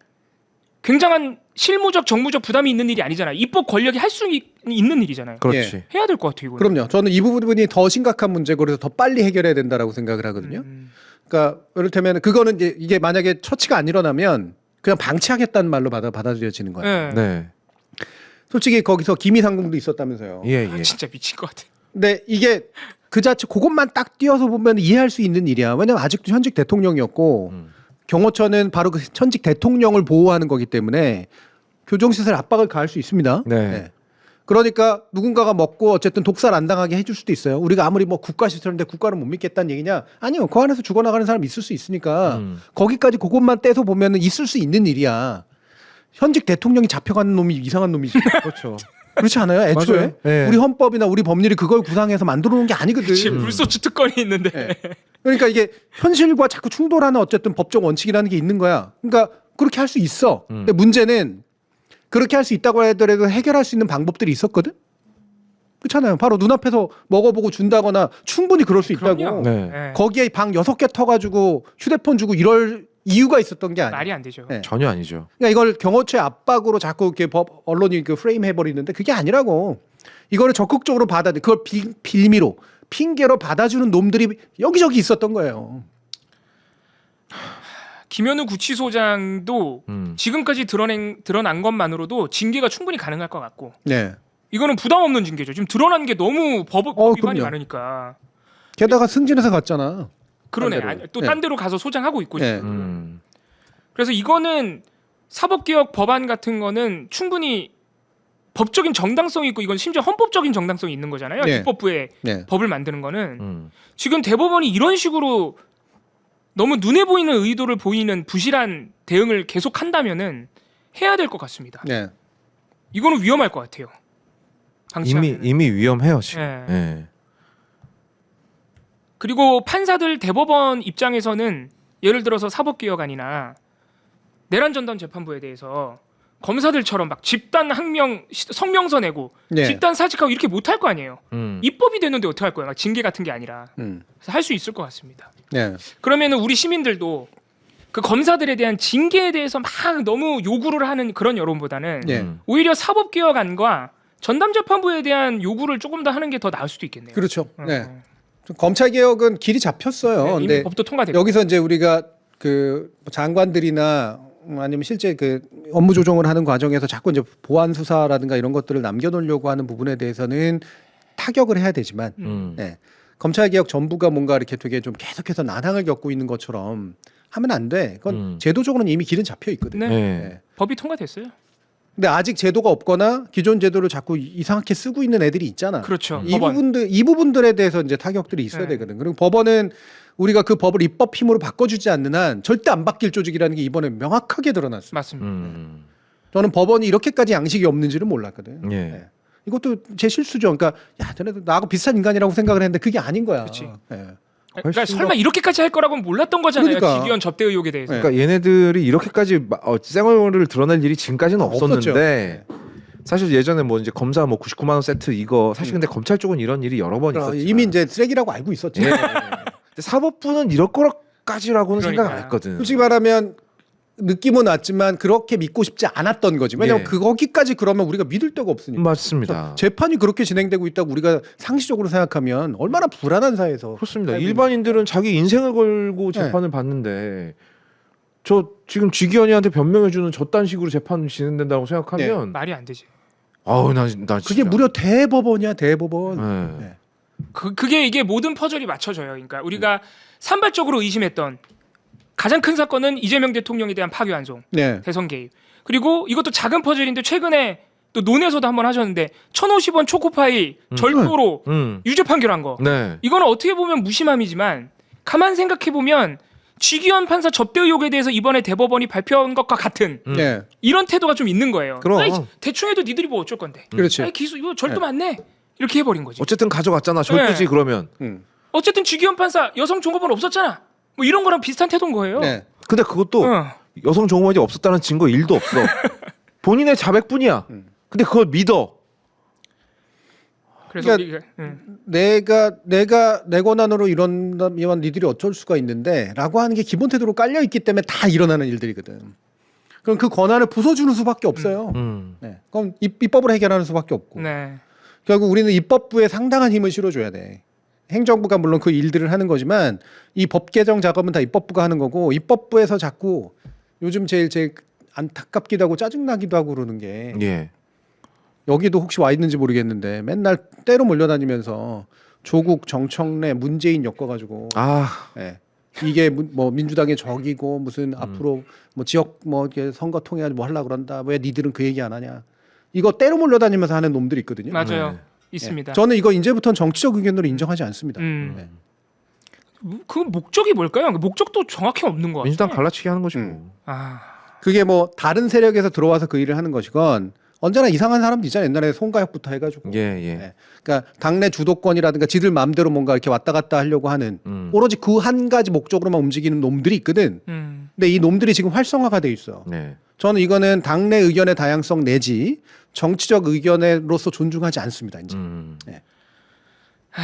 굉장한 실무적 정무적 부담이 있는 일이 아니잖아요. 입법 권력이 할 수 있는 일이잖아요. 그렇지. 해야 될 것 같아요. 이거. 그럼요. 저는 이 부분이 더 심각한 문제고 그래서 더 빨리 해결해야 된다라고 생각을 하거든요. 그러니까 이를테면 그거는 이제 이게 만약에 처치가 안 일어나면 그냥 방치하겠다는 말로 받아들여지는 거예요. 네. 네. 솔직히 거기서 기미상궁도 있었다면서요. 예, 아, 예. 진짜 미칠 것 같아. 근데 이게 그 자체 그것만 딱 띄어서 보면 이해할 수 있는 일이야. 왜냐면 아직도 현직 대통령이었고 경호처는 바로 그 현직 대통령을 보호하는 거기 때문에 교정시설 압박을 가할 수 있습니다. 네. 그러니까 누군가가 먹고 어쨌든 독살 안 당하게 해줄 수도 있어요. 우리가 아무리 뭐 국가시설인데 국가를 못 믿겠다는 얘기냐? 아니요. 그 안에서 죽어나가는 사람 있을 수 있으니까 거기까지 그것만 떼서 보면은 있을 수 있는 일이야. 현직 대통령이 잡혀가는 놈이 이상한 놈이지. 그렇죠. 그렇지 않아요? 애초에 맞아요. 네. 우리 헌법이나 우리 법률이 그걸 구상해서 만들어 놓은 게 아니거든. 지금 불소추 특권이 있는데. 네. 그러니까 이게 현실과 자꾸 충돌하는 어쨌든 법적 원칙이라는 게 있는 거야. 그러니까 그렇게 할 수 있어. 근데 문제는 그렇게 할 수 있다고 하더라도 해결할 수 있는 방법들이 있었거든. 그렇잖아요. 바로 눈앞에서 먹어보고 준다거나 충분히 그럴 수 있다고. 그럼요. 네. 네. 거기에 방 6개 터가지고 휴대폰 주고 이럴 이유가 있었던 게 아니야. 말이 안 되죠. 네. 전혀 아니죠. 그러니까 이걸 경호처의 압박으로 자꾸 이렇게 언론이 그 프레임 해버리는데 그게 아니라고. 이거를 적극적으로 그걸 빌미로 핑계로 받아주는 놈들이 여기저기 있었던 거예요. 김현우 구치소장도 지금까지 드러난 것만으로도 징계가 충분히 가능할 것 같고 네. 이거는 부담 없는 징계죠. 지금 드러난 게 너무 법 위반이 그럼요. 많으니까. 게다가 승진해서 갔잖아. 그러네. 딴 데로. 또 네. 딴 데로 가서 소장하고 있고 네. 지금. 그래서 이거는 사법개혁 법안 같은 거는 충분히 법적인 정당성이 있고 이건 심지어 헌법적인 정당성이 있는 거잖아요. 네. 입법부에 네. 법을 만드는 거는 지금 대법원이 이런 식으로 너무 눈에 보이는 의도를 보이는 부실한 대응을 계속한다면은 해야 될 것 같습니다. 네. 이거는 위험할 것 같아요. 방치하면은. 이미 위험해요 지금. 예. 예. 그리고 판사들 대법원 입장에서는 예를 들어서 사법개혁안이나 내란전담 재판부에 대해서 검사들처럼 막 집단 항명 성명서 내고 네. 집단 사직하고 이렇게 못할 거 아니에요. 음. 입법이 되는데 어떻게 할 거예요? 막 징계 같은 게 아니라. 그래서 할 수 있을 것 같습니다. 네. 그러면은 우리 시민들도 그 검사들에 대한 징계에 대해서 막 너무 요구를 하는 그런 여론보다는 네. 오히려 사법개혁안과 전담재판부에 대한 요구를 조금 더 하는 게 더 나을 수도 있겠네요. 그렇죠. 네. 검찰 개혁은 길이 잡혔어요. 네, 이미 근데 법도 통과됐고. 여기서 이제 우리가 그 장관들이나 아니면 실제 그 업무 조정을 하는 과정에서 자꾸 이제 보안 수사라든가 이런 것들을 남겨놓으려고 하는 부분에 대해서는 타격을 해야 되지만, 네. 검찰 개혁 전부가 뭔가 이렇게 되게 좀 계속해서 난항을 겪고 있는 것처럼 하면 안 돼. 그건 제도적으로는 이미 길은 잡혀 있거든요. 네. 네. 법이 통과됐어요. 근데 아직 제도가 없거나 기존 제도를 자꾸 이상하게 쓰고 있는 애들이 있잖아. 그렇죠. 이 법원. 부분들에 대해서 이제 타격들이 있어야 네. 되거든. 그리고 법원은 우리가 그 법을 입법 힘으로 바꿔주지 않는 한 절대 안 바뀔 조직이라는 게 이번에 명확하게 드러났어요. 맞습니다. 저는 법원이 이렇게까지 양식이 없는지를 몰랐거든. 예. 네. 이것도 제 실수죠. 그러니까 야, 쟤네도 나하고 비슷한 인간이라고 생각을 했는데 그게 아닌 거야. 그치. 네. 그러니까 훨씬 설마 이렇게까지 할 거라고는 몰랐던 거잖아요. 그러니까. 기기원 접대 의혹에 대해서. 네. 그러니까 얘네들이 이렇게까지 쌩얼을 드러낼 일이 지금까지는 없었죠. 없었는데 사실 예전에 뭐 이제 검사 뭐 99만 원 세트 이거 사실 근데 검찰 쪽은 이런 일이 여러 번 있었지. 이미 이제 쓰레기라고 알고 있었지. 예. 근데 사법부는 이럴 거까지라고는 생각 안 그러니까. 했거든. 솔직히 말하면 느낌은 왔지만 그렇게 믿고 싶지 않았던 거지. 왜냐면 예. 거기까지 그러면 우리가 믿을 데가 없으니까. 맞습니다. 재판이 그렇게 진행되고 있다고 우리가 상식적으로 생각하면 얼마나 불안한 사회에서 그렇습니다. 살고 일반인들은 자기 인생을 걸고 재판을 받는데 저 지금 쥐기현이한테 변명해주는 저딴 식으로 재판 진행된다고 생각하면 말이 안 되지. 아우 나 진짜 그게 무려 대법원이야 대법원. 네. 네. 그게 이게 모든 퍼즐이 맞춰져요. 그러니까 우리가 산발적으로 의심했던 가장 큰 사건은 이재명 대통령에 대한 파기환송, 네. 대선 개입. 그리고 이것도 작은 퍼즐인데 최근에 또 논에서도 한번 하셨는데 1,050원 초코파이 절도로 유죄 판결한 거. 네. 이거는 어떻게 보면 무심함이지만 가만 생각해 보면 쥐기현 판사 접대 의혹에 대해서 이번에 대법원이 발표한 것과 같은 네. 이런 태도가 좀 있는 거예요. 그럼. 아이, 대충 해도 니들이 뭐 어쩔 건데. 그렇지. 아이, 기수 이거 절도 네. 맞네. 이렇게 해버린 거지. 어쨌든 가져갔잖아. 절도지 네. 그러면. 어쨌든 쥐기현 판사 여성 종업원 없었잖아. 뭐 이런 거랑 비슷한 태도인 거예요. 네. 근데 그것도 어. 여성 종업원이 없었다는 증거 1도 없어. 본인의 자백뿐이야. 근데 그걸 믿어. 그래서 그러니까 내가 내 권한으로 이런다면 니들이 어쩔 수가 있는데라고 하는 게 기본 태도로 깔려 있기 때문에 다 일어나는 일들이거든. 그럼 그 권한을 부숴주는 수밖에 없어요. 네. 그럼 입법으로 해결하는 수밖에 없고. 네. 결국 우리는 입법부에 상당한 힘을 실어줘야 돼. 행정부가 물론 그 일들을 하는 거지만 이 법 개정 작업은 다 입법부가 하는 거고 입법부에서 자꾸 요즘 제일 안타깝기도 하고 짜증나기도 하고 그러는 게 예. 여기도 혹시 와 있는지 모르겠는데 맨날 때로 몰려다니면서 조국, 정청래, 문재인 엮어가지고 아, 예. 이게 뭐 민주당의 적이고 무슨 앞으로 뭐 지역 뭐 이렇게 선거 통해 뭐 하려고 그런다. 왜 니들은 그 얘기 안 하냐. 이거 때로 몰려다니면서 하는 놈들이 있거든요. 맞아요. 네. 있습니다. 예. 저는 이거 이제부터는 정치적 의견으로 인정하지 않습니다. 네. 그 목적이 뭘까요? 목적도 정확히 없는 것 같아요. 민주당 갈라치기 하는 거죠. 아, 그게 뭐 다른 세력에서 들어와서 그 일을 하는 것이건 언제나 이상한 사람도 있잖아요. 옛날에 송가혁부터 해가지고. 예, 예. 예. 그러니까 당내 주도권이라든가 지들 마음대로 뭔가 이렇게 왔다 갔다 하려고 하는 오로지 그 한 가지 목적으로만 움직이는 놈들이 있거든. 근데 이 놈들이 지금 활성화가 돼 있어. 네. 저는 이거는 당내 의견의 다양성 내지 정치적 의견으로서 존중하지 않습니다. 이제. 예.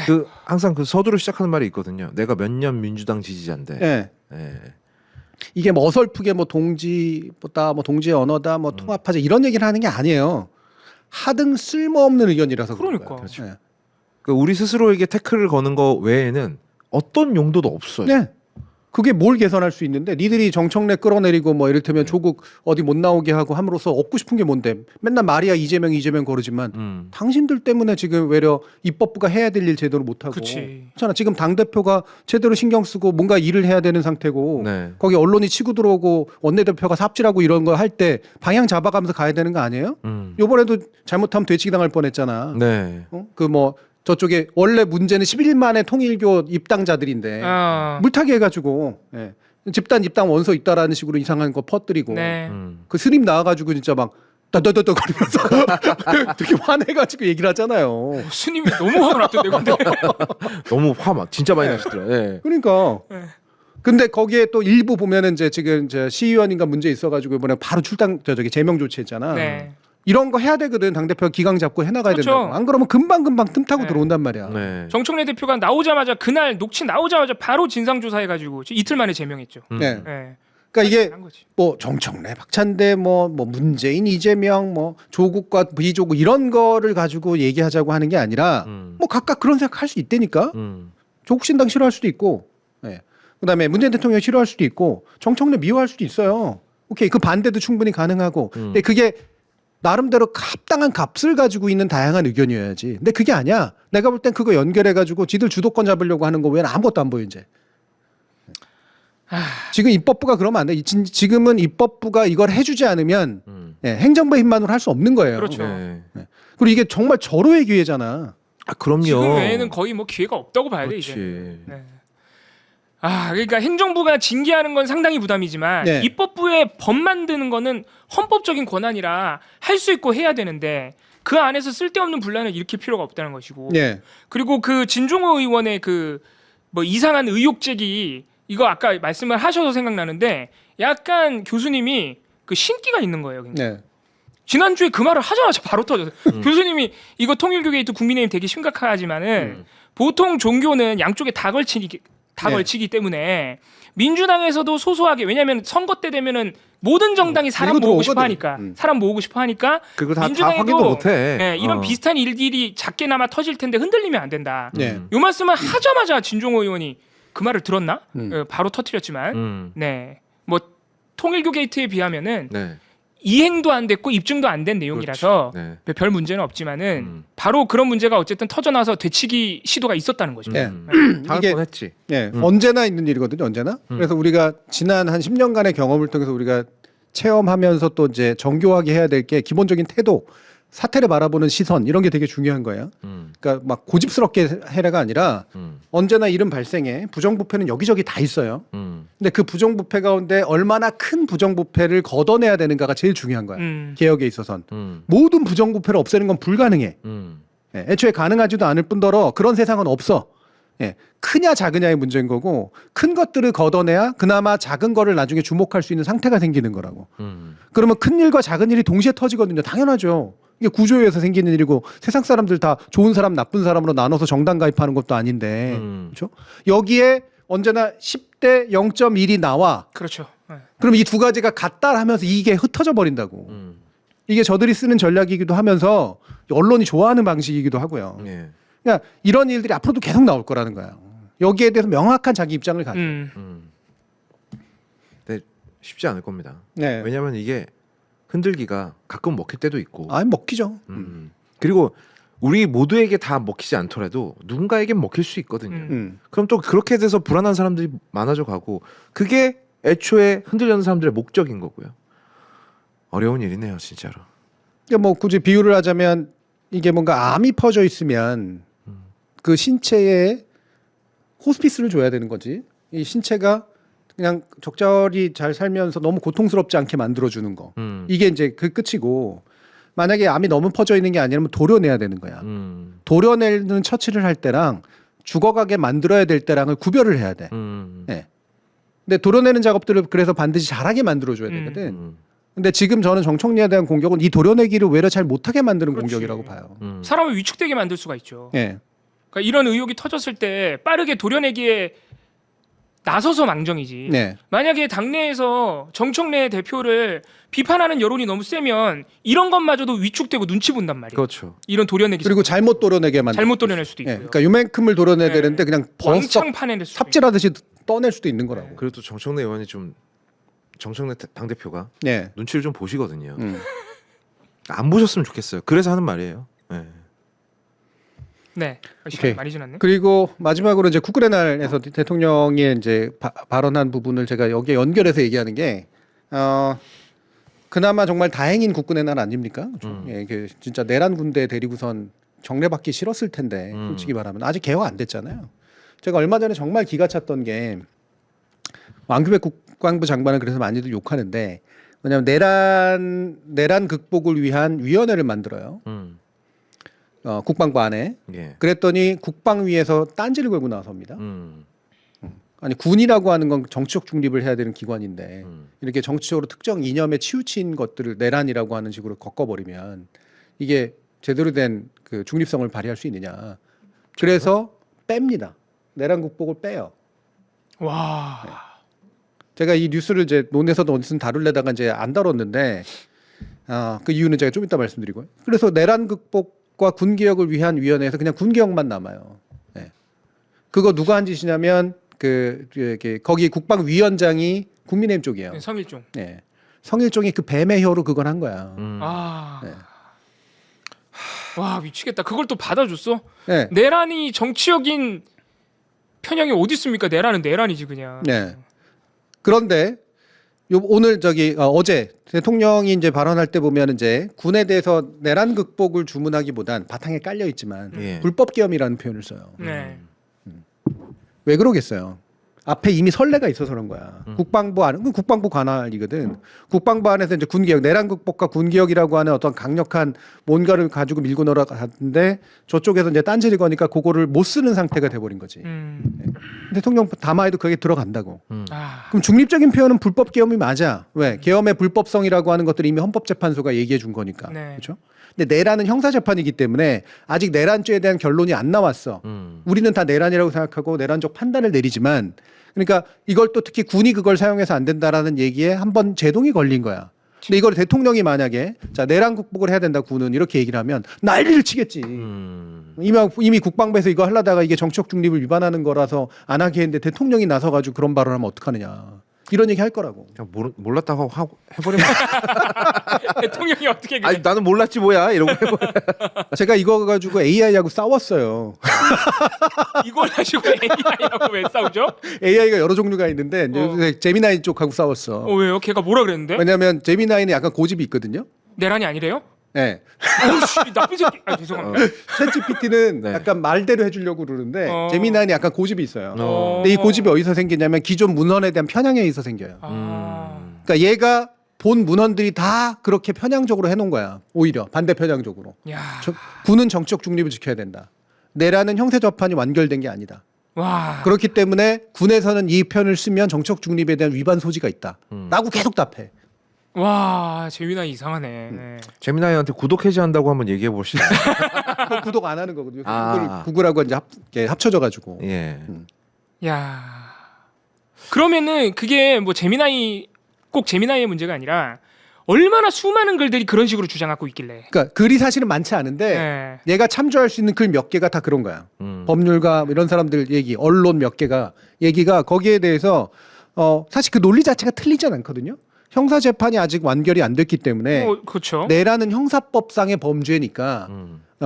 그 항상 그 서두로 시작하는 말이 있거든요. 내가 몇 년 민주당 지지자인데. 예. 예. 이게 뭐 어설프게 뭐 동지보다 뭐 동지의 언어다 뭐 통합하자 이런 얘기를 하는 게 아니에요. 하등 쓸모없는 의견이라서 그런 그러니까. 거예요. 예. 그 우리 스스로에게 태클을 거는 거 외에는 어떤 용도도 없어요. 네. 그게 뭘 개선할 수 있는데 니들이 정청래 끌어내리고 뭐 이를테면 조국 어디 못 나오게 하고 함으로써 얻고 싶은 게 뭔데 맨날 말이야 이재명 거르지만 당신들 때문에 지금 외려 입법부가 해야 될 일 제대로 못하고 그치. 그렇잖아. 지금 당대표가 제대로 신경 쓰고 뭔가 일을 해야 되는 상태고 네. 거기 언론이 치고 들어오고 원내대표가 삽질하고 이런 거 할 때 방향 잡아가면서 가야 되는 거 아니에요? 요번에도 잘못하면 되치기 당할 뻔했잖아. 네. 그 뭐 저쪽에 원래 문제는 11일 만에 통일교 입당자들인데 물타기 해가지고 예. 집단 입당 원서 있다라는 식으로 이상한 거 퍼뜨리고 네. 그 스님 나와가지고 진짜 막 떠떠떠떠 거리면서 되게 화내가지고 얘기를 하잖아요. 스님이 너무 화가 났던데 근데. 너무 화 막 진짜 많이 나시더라. 예. 그러니까. 네. 근데 거기에 또 일부 보면은 이제 지금 이제 시의원인가 문제 있어가지고 이번에 바로 출당 저기 제명 조치했잖아. 네. 이런 거 해야 되거든. 당대표 기강 잡고 해나가야 그렇죠. 된다고. 안 그러면 금방금방 틈 타고 네. 들어온단 말이야. 네. 정청래 대표가 나오자마자 그날 녹취 나오자마자 바로 진상조사해가지고 이틀 만에 제명했죠. 네. 네. 그러니까 이게 한 거지. 뭐 정청래, 박찬대, 뭐 문재인, 이재명, 뭐 조국과 비조국 이런 거를 가지고 얘기하자고 하는 게 아니라 뭐 각각 그런 생각 할 수 있다니까. 조국 신당 싫어할 수도 있고, 예. 그다음에 문재인 대통령 싫어할 수도 있고, 정청래 미워할 수도 있어요. 오케이, 그 반대도 충분히 가능하고, 근데 그게 나름대로 합당한 값을 가지고 있는 다양한 의견이어야지. 근데 그게 아니야. 내가 볼 땐 그거 연결해가지고 지들 주도권 잡으려고 하는 거 외에는 아무것도 안 보여 이제. 지금 입법부가 그러면 안 돼. 지금은 입법부가 이걸 해주지 않으면 예, 행정부의 힘만으로 할 수 없는 거예요. 그렇죠. 네. 그리고 이게 정말 절호의 기회잖아. 아, 그럼요. 지금 외에는 거의 뭐 기회가 없다고 봐야 돼 그렇지. 이제. 네. 아, 그러니까 행정부가 징계하는 건 상당히 부담이지만 네. 입법부의 법 만드는 거는 헌법적인 권한이라 할 수 있고 해야 되는데 그 안에서 쓸데없는 분란을 일으킬 필요가 없다는 것이고. 예. 그리고 그 진종호 의원의 그 뭐 이상한 의혹 제기 이거 아까 말씀을 하셔서 생각나는데 약간 교수님이 그 신기가 있는 거예요. 굉장히. 네. 지난주에 그 말을 하자마자 바로 터졌어요. 교수님이 이거 통일교 게이트 국민의힘 되게 심각하지만은 보통 종교는 양쪽에 다 걸치기 때문에 민주당에서도 소소하게 왜냐하면 선거 때 되면은 모든 정당이 사람 밀고 모으고 싶어 들어오거든. 하니까 사람 모으고 싶어 하니까 그거 다 민주당에도 확인도 못해. 네, 이런 비슷한 일들이 작게나마 터질 텐데 흔들리면 안 된다. 네. 요 말씀을 하자마자 진종호 의원이 그 말을 들었나? 음. 바로 터뜨렸지만 네. 뭐 통일교 게이트에 비하면은 네. 이행도 안 됐고 입증도 안 된 내용이라서 네. 별 문제는 없지만은 바로 그런 문제가 어쨌든 터져나서 되치기 시도가 있었다는 거죠. 네. 당할 이게- 뻔했지. 예, 언제나 있는 일이거든요. 언제나. 그래서 우리가 지난 한 10년간의 경험을 통해서 우리가 체험하면서 또 이제 정교하게 해야 될 게 기본적인 태도, 사태를 바라보는 시선 이런 게 되게 중요한 거예요. 그러니까 막 고집스럽게 해라가 아니라 언제나 이런 발생에 부정부패는 여기저기 다 있어요. 근데 그 부정부패 가운데 얼마나 큰 부정부패를 걷어내야 되는가가 제일 중요한 거야. 개혁에 있어선 모든 부정부패를 없애는 건 불가능해. 예, 애초에 가능하지도 않을 뿐더러 그런 세상은 없어. 예, 크냐 작으냐의 문제인 거고 큰 것들을 걷어내야 그나마 작은 거를 나중에 주목할 수 있는 상태가 생기는 거라고. 그러면 큰 일과 작은 일이 동시에 터지거든요. 당연하죠. 이게 구조에서 생기는 일이고 세상 사람들 다 좋은 사람 나쁜 사람으로 나눠서 정당 가입하는 것도 아닌데 그렇죠? 여기에 언제나 10대 0.1이 나와. 그렇죠. 네. 그럼 이 두 가지가 같다 하면서 이게 흩어져 버린다고. 이게 저들이 쓰는 전략이기도 하면서 언론이 좋아하는 방식이기도 하고요. 예. 그러니까 이런 일들이 앞으로도 계속 나올 거라는 거야. 여기에 대해서 명확한 자기 입장을 가져. 근데 쉽지 않을 겁니다. 네. 왜냐하면 이게 흔들기가 가끔 먹힐 때도 있고. 아, 먹히죠. 그리고 우리 모두에게 다 먹히지 않더라도 누군가에겐 먹힐 수 있거든요. 그럼 또 그렇게 돼서 불안한 사람들이 많아져 가고 그게 애초에 흔들려는 사람들의 목적인 거고요. 어려운 일이네요, 진짜로. 그러니까 뭐 굳이 비유를 하자면 이게 뭔가 암이 퍼져 있으면 그 신체에 호스피스를 줘야 되는 거지. 이 신체가 그냥 적절히 잘 살면서 너무 고통스럽지 않게 만들어주는 거. 이게 이제 그 끝이고 만약에 암이 너무 퍼져 있는 게 아니라면 도려내야 되는 거야. 도려내는 처치를 할 때랑 죽어가게 만들어야 될 때랑을 구별을 해야 돼. 네. 근데 도려내는 작업들을 그래서 반드시 잘하게 만들어줘야 되거든. 근데 지금 저는 정청래에 대한 공격은 이 도려내기를 외려 잘 못하게 만드는 그렇지. 공격이라고 봐요. 사람을 위축되게 만들 수가 있죠. 예. 그러니까 이런 의혹이 터졌을 때 빠르게 도려내기에 나서서 망정이지. 네. 만약에 당내에서 정청래 대표를 비판하는 여론이 너무 세면 이런 것마저도 위축되고 눈치 본단 말이에요. 그렇죠. 이런 도려내기 그리고 잘못 도려내게 만들. 잘못 도려낼 수도 예. 있고요. 그러니까 요만큼을 도려내야 네. 되는데 그냥 벌써 왕창 파내낼 수도 삽질하듯이 떠낼 수도 있는 거라고. 그리고 또 정청래 의원이 좀 정청래 당 대표가 예. 눈치를 좀 보시거든요. 안 보셨으면 좋겠어요. 그래서 하는 말이에요. 네. 네. 오케이. 시간이 많이 지났네. 그리고 마지막으로 이제 국군의 날에서 대통령이 이제 발언한 부분을 제가 여기에 연결해서 얘기하는 게 그나마 정말 다행인 국군의 날 아닙니까? 예, 그 진짜 내란 군대 데리고선 정례받기 싫었을 텐데 솔직히 말하면 아직 개화 안 됐잖아요. 제가 얼마 전에 정말 기가 찼던 게 왕규백 국방부 장관은 그래서 많이들 욕하는데 왜냐하면 내란 극복을 위한 위원회를 만들어요. 국방부 안에. 예. 그랬더니 국방위에서 딴지를 걸고 나섭니다. 아니 군이라고 하는 건 정치적 중립을 해야 되는 기관인데 이렇게 정치적으로 특정 이념에 치우친 것들을 내란이라고 하는 식으로 꺾어버리면 이게 제대로 된 그 중립성을 발휘할 수 있느냐. 그래서 뺍니다. 내란 국복을 빼요. 와. 제가 이 뉴스를 이제 논에서도 어디서 다룰래다가 이제 안 다뤘는데 그 이유는 제가 좀 이따 말씀드리고요. 그래서 내란 극복과 군개혁을 위한 위원회에서 그냥 군개혁만 남아요. 네. 그거 누가 한 짓이냐면 거기 국방위원장이 국민의힘 쪽이에요. 네, 성일종. 네. 성일종이 그 뱀의 혀로 그걸 한 거야. 아. 네. 와 미치겠다. 그걸 또 받아줬어? 네. 내란이 정치적인 편향이 어디 있습니까? 내란은 내란이지 그냥. 네. 그런데 오늘 어제 대통령이 이제 발언할 때 보면 이제 군에 대해서 내란 극복을 주문하기보단 바탕에 깔려 있지만 예. 불법 계엄이라는 표현을 써요. 네. 왜 그러겠어요? 앞에 이미 선례가 있어서 그런 거야. 국방부 관할이거든. 국방부 안에서 이제 군개혁, 내란 극복과 군개혁이라고 하는 어떤 강력한 뭔가를 가지고 밀고 놀아갔는데 저쪽에서 이제 딴지를 거니까 그거를 못 쓰는 상태가 돼버린 거지. 대통령 담화에도 그게 들어간다고. 아. 그럼 중립적인 표현은 불법 계엄이 맞아. 왜? 계엄의 불법성이라고 하는 것들이 이미 헌법재판소가 얘기해 준 거니까. 네. 그렇죠? 근데 내란은 형사재판이기 때문에 아직 내란죄에 대한 결론이 안 나왔어. 우리는 다 내란이라고 생각하고 내란적 판단을 내리지만 그러니까 이걸 또 특히 군이 그걸 사용해서 안 된다라는 얘기에 한번 제동이 걸린 거야. 근데 이걸 대통령이 만약에 자 내란 극복을 해야 된다 군은 이렇게 얘기를 하면 난리를 치겠지. 이미 국방부에서 이거 하려다가 이게 정치적 중립을 위반하는 거라서 안 하게 했는데 대통령이 나서가지고 그런 발언하면 어떡하느냐. 이런 얘기 할 거라고. 그냥 몰랐다고 하고 해버리면. 대통령이 어떻게 그냥 아니 나는 몰랐지 뭐야 이러고 해버려. 제가 이거 가지고 AI하고 싸웠어요. 이걸 하시고 AI하고 왜 싸우죠? AI가 여러 종류가 있는데 요새 제미나이 쪽하고 싸웠어. 왜요? 걔가 뭐라 그랬는데? 왜냐하면 제미나이는 약간 고집이 있거든요. 내란이 아니래요? 네. 오씨 나쁜 새끼. 아 죄송합니다. 챗GPT는 네. 약간 말대로 해주려고 그러는데 제미나이는 약간 고집이 있어요. 근데 이 고집이 어디서 생기냐면 기존 문헌에 대한 편향에 의해서 생겨요. 그러니까 얘가 본 문헌들이 다 그렇게 편향적으로 해놓은 거야. 오히려 반대 편향적으로. 야. 군은 정치적 중립을 지켜야 된다. 내란은 형사 재판이 완결된 게 아니다. 와. 그렇기 때문에 군에서는 이 편을 쓰면 정치적 중립에 대한 위반 소지가 있다. 라고 계속 답해. 와 재미나 이상하네. 네. 재민아이한테 구독 해지한다고 한번 얘기해 보시죠. 그거 구독 안 하는 거거든요. 아. 구글하고 이제 합쳐져가지고. 예. 야. 그러면은 그게 뭐 재미나이 꼭 재미나이의 문제가 아니라 얼마나 수많은 글들이 그런 식으로 주장하고 있길래. 그러니까 글이 사실은 많지 않은데 네. 얘가 참조할 수 있는 글 몇 개가 다 그런 거야. 법률가 이런 사람들 얘기, 언론 몇 개가 얘기가 거기에 대해서 사실 그 논리 자체가 틀리진 않거든요. 형사 재판이 아직 완결이 안 됐기 때문에 그렇죠. 내란은 형사법상의 범죄니까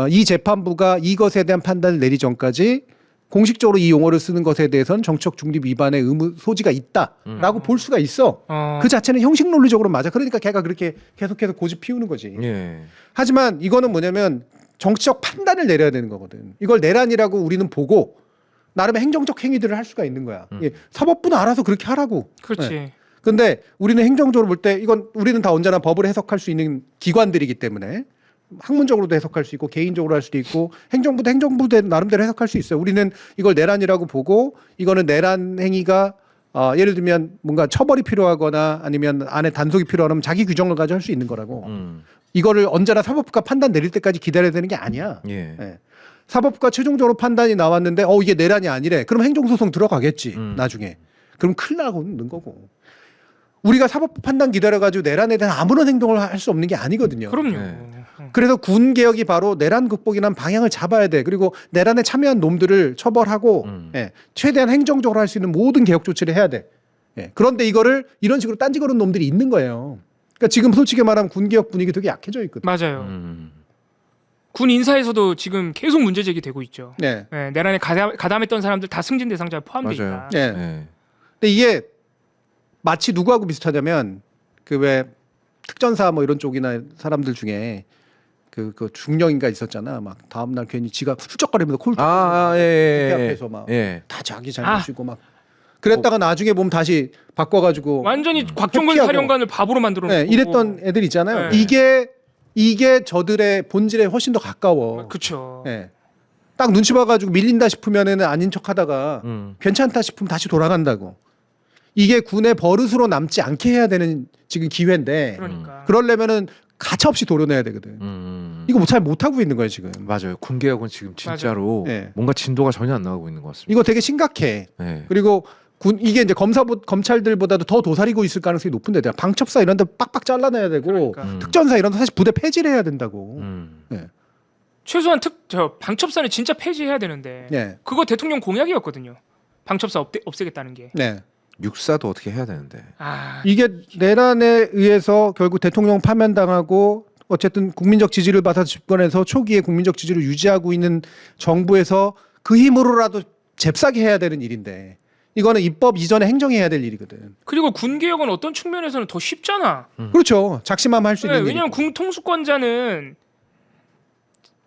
이 재판부가 이것에 대한 판단을 내리 전까지 공식적으로 이 용어를 쓰는 것에 대해서는 정치적 중립 위반의 의무 소지가 있다라고 볼 수가 있어. 그 자체는 형식 논리적으로 맞아. 그러니까 걔가 그렇게 계속해서 고집 피우는 거지. 예. 하지만 이거는 뭐냐면 정치적 판단을 내려야 되는 거거든. 이걸 내란이라고 우리는 보고 나름의 행정적 행위들을 할 수가 있는 거야. 예, 사법부는 알아서 그렇게 하라고. 그렇지. 네. 근데 우리는 행정적으로 볼 때 이건 우리는 다 언제나 법을 해석할 수 있는 기관들이기 때문에 학문적으로도 해석할 수 있고 개인적으로 할 수도 있고 행정부도 나름대로 해석할 수 있어요. 우리는 이걸 내란이라고 보고 이거는 내란 행위가 예를 들면 뭔가 처벌이 필요하거나 아니면 안에 단속이 필요하면 자기 규정을 가지고 할 수 있는 거라고. 이거를 언제나 사법부가 판단 내릴 때까지 기다려야 되는 게 아니야. 예. 예. 사법부가 최종적으로 판단이 나왔는데 이게 내란이 아니래. 그럼 행정소송 들어가겠지. 나중에. 그럼 큰일 나고는 거고. 우리가 사법부 판단 기다려가지고 내란에 대한 아무런 행동을 할 수 없는 게 아니거든요. 그럼요. 네. 그래서 군 개혁이 바로 내란 극복이란 방향을 잡아야 돼. 그리고 내란에 참여한 놈들을 처벌하고 예, 최대한 행정적으로 할 수 있는 모든 개혁 조치를 해야 돼. 예, 그런데 이거를 이런 식으로 딴지 거는 놈들이 있는 거예요. 그러니까 지금 솔직히 말하면 군 개혁 분위기 되게 약해져 있거든. 맞아요. 군 인사에서도 지금 계속 문제 제기되고 있죠. 네. 네, 내란에 가담했던 사람들 다 승진 대상자에 포함돼 맞아요. 있다. 예. 예. 근데 이게 마치 누구하고 비슷하냐면 그 왜 특전사 뭐 이런 쪽이나 사람들 중에 그 중령인가 있었잖아. 막 다음 날 괜히 지가 훌쩍거리면서 콜 예. 그 앞에서 막 예. 다 자기 잘못이고 막 그랬다가 나중에 보면 다시 바꿔가지고 완전히 곽종근 회피하고. 사령관을 바보로 만들어 놓고 네, 이랬던 애들 있잖아요. 네. 이게 저들의 본질에 훨씬 더 가까워. 그렇죠. 네. 딱 눈치 봐가지고 밀린다 싶으면은 아닌 척하다가 괜찮다 싶으면 다시 돌아간다고. 이게 군의 버릇으로 남지 않게 해야 되는 지금 기회인데 그러니까. 그러려면은 가차없이 도려내야 되거든. 이거 잘 못하고 있는 거예요 지금. 맞아요. 군개혁은 지금 진짜로 네. 뭔가 진도가 전혀 안 나가고 있는 것 같습니다. 이거 되게 심각해. 네. 그리고 이게 이제 검찰들보다도 더 도사리고 있을 가능성이 높은데 내가 방첩사 이런 데 빡빡 잘라내야 되고 그러니까. 특전사 이런 데 사실 부대 폐지를 해야 된다고. 네. 최소한 방첩사는 진짜 폐지해야 되는데 네. 그거 대통령 공약이었거든요. 방첩사 없애겠다는 게. 네. 육사도 어떻게 해야 되는데. 이게 내란에 의해서 결국 대통령 파면당하고 어쨌든 국민적 지지를 받아 집권해서 초기에 국민적 지지를 유지하고 있는 정부에서 그 힘으로라도 잽싸게 해야 되는 일인데 이거는 입법 이전에 행정해야 될 일이거든. 그리고 군 개혁은 어떤 측면에서는 더 쉽잖아. 그렇죠. 작심하면 할 수 있는 왜냐하면 일이고. 군 통수권자는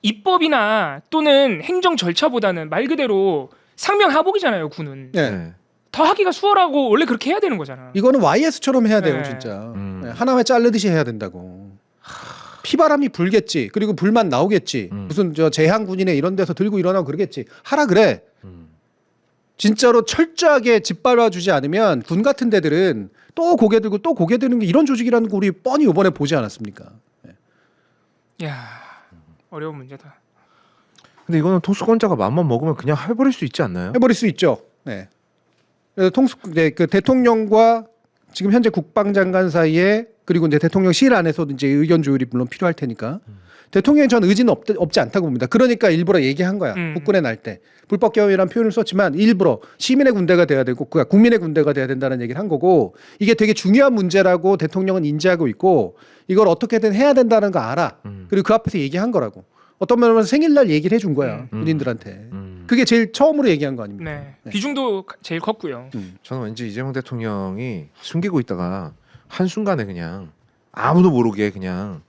입법이나 또는 행정 절차보다는 말 그대로 상명하복이잖아요. 군은 네. 네. 더 하기가 수월하고 원래 그렇게 해야 되는 거잖아. 이거는 YS처럼 해야 돼요, 네. 진짜. 네, 하나만 자르듯이 해야 된다고. 피바람이 불겠지. 그리고 불만 나오겠지. 무슨 재향군이네 이런 데서 들고 일어나고 그러겠지. 하라 그래. 진짜로 철저하게 짓밟아 주지 않으면 군 같은 데들은 또 고개 들고 또 고개 드는 게 이런 조직이라는 거 우리 뻔히 이번에 보지 않았습니까? 네. 야 어려운 문제다. 근데 이거는 통수권자가 맘만 먹으면 그냥 해버릴 수 있지 않나요? 해버릴 수 있죠. 네. 그래서 그 대통령과 지금 현재 국방장관 사이에 그리고 이제 대통령실 안에서도 이제 의견 조율이 물론 필요할 테니까 대통령의 전 의지는 없지 않다고 봅니다. 그러니까 일부러 얘기한 거야. 국군에 날 때 불법 개혁이라는 표현을 썼지만 일부러 시민의 군대가 돼야 되고 국민의 군대가 돼야 된다는 얘기를 한 거고 이게 되게 중요한 문제라고 대통령은 인지하고 있고 이걸 어떻게든 해야 된다는 거 알아. 그리고 그 앞에서 얘기한 거라고. 어떤 면에서 생일날 얘기를 해준 거야 군인들한테. 그게 제일 처음으로 얘기한 거 아닙니까? 네. 비중도 제일 컸고요. 저는 왠지 이재명 대통령이 숨기고 있다가 한순간에 그냥 아무도 모르게 그냥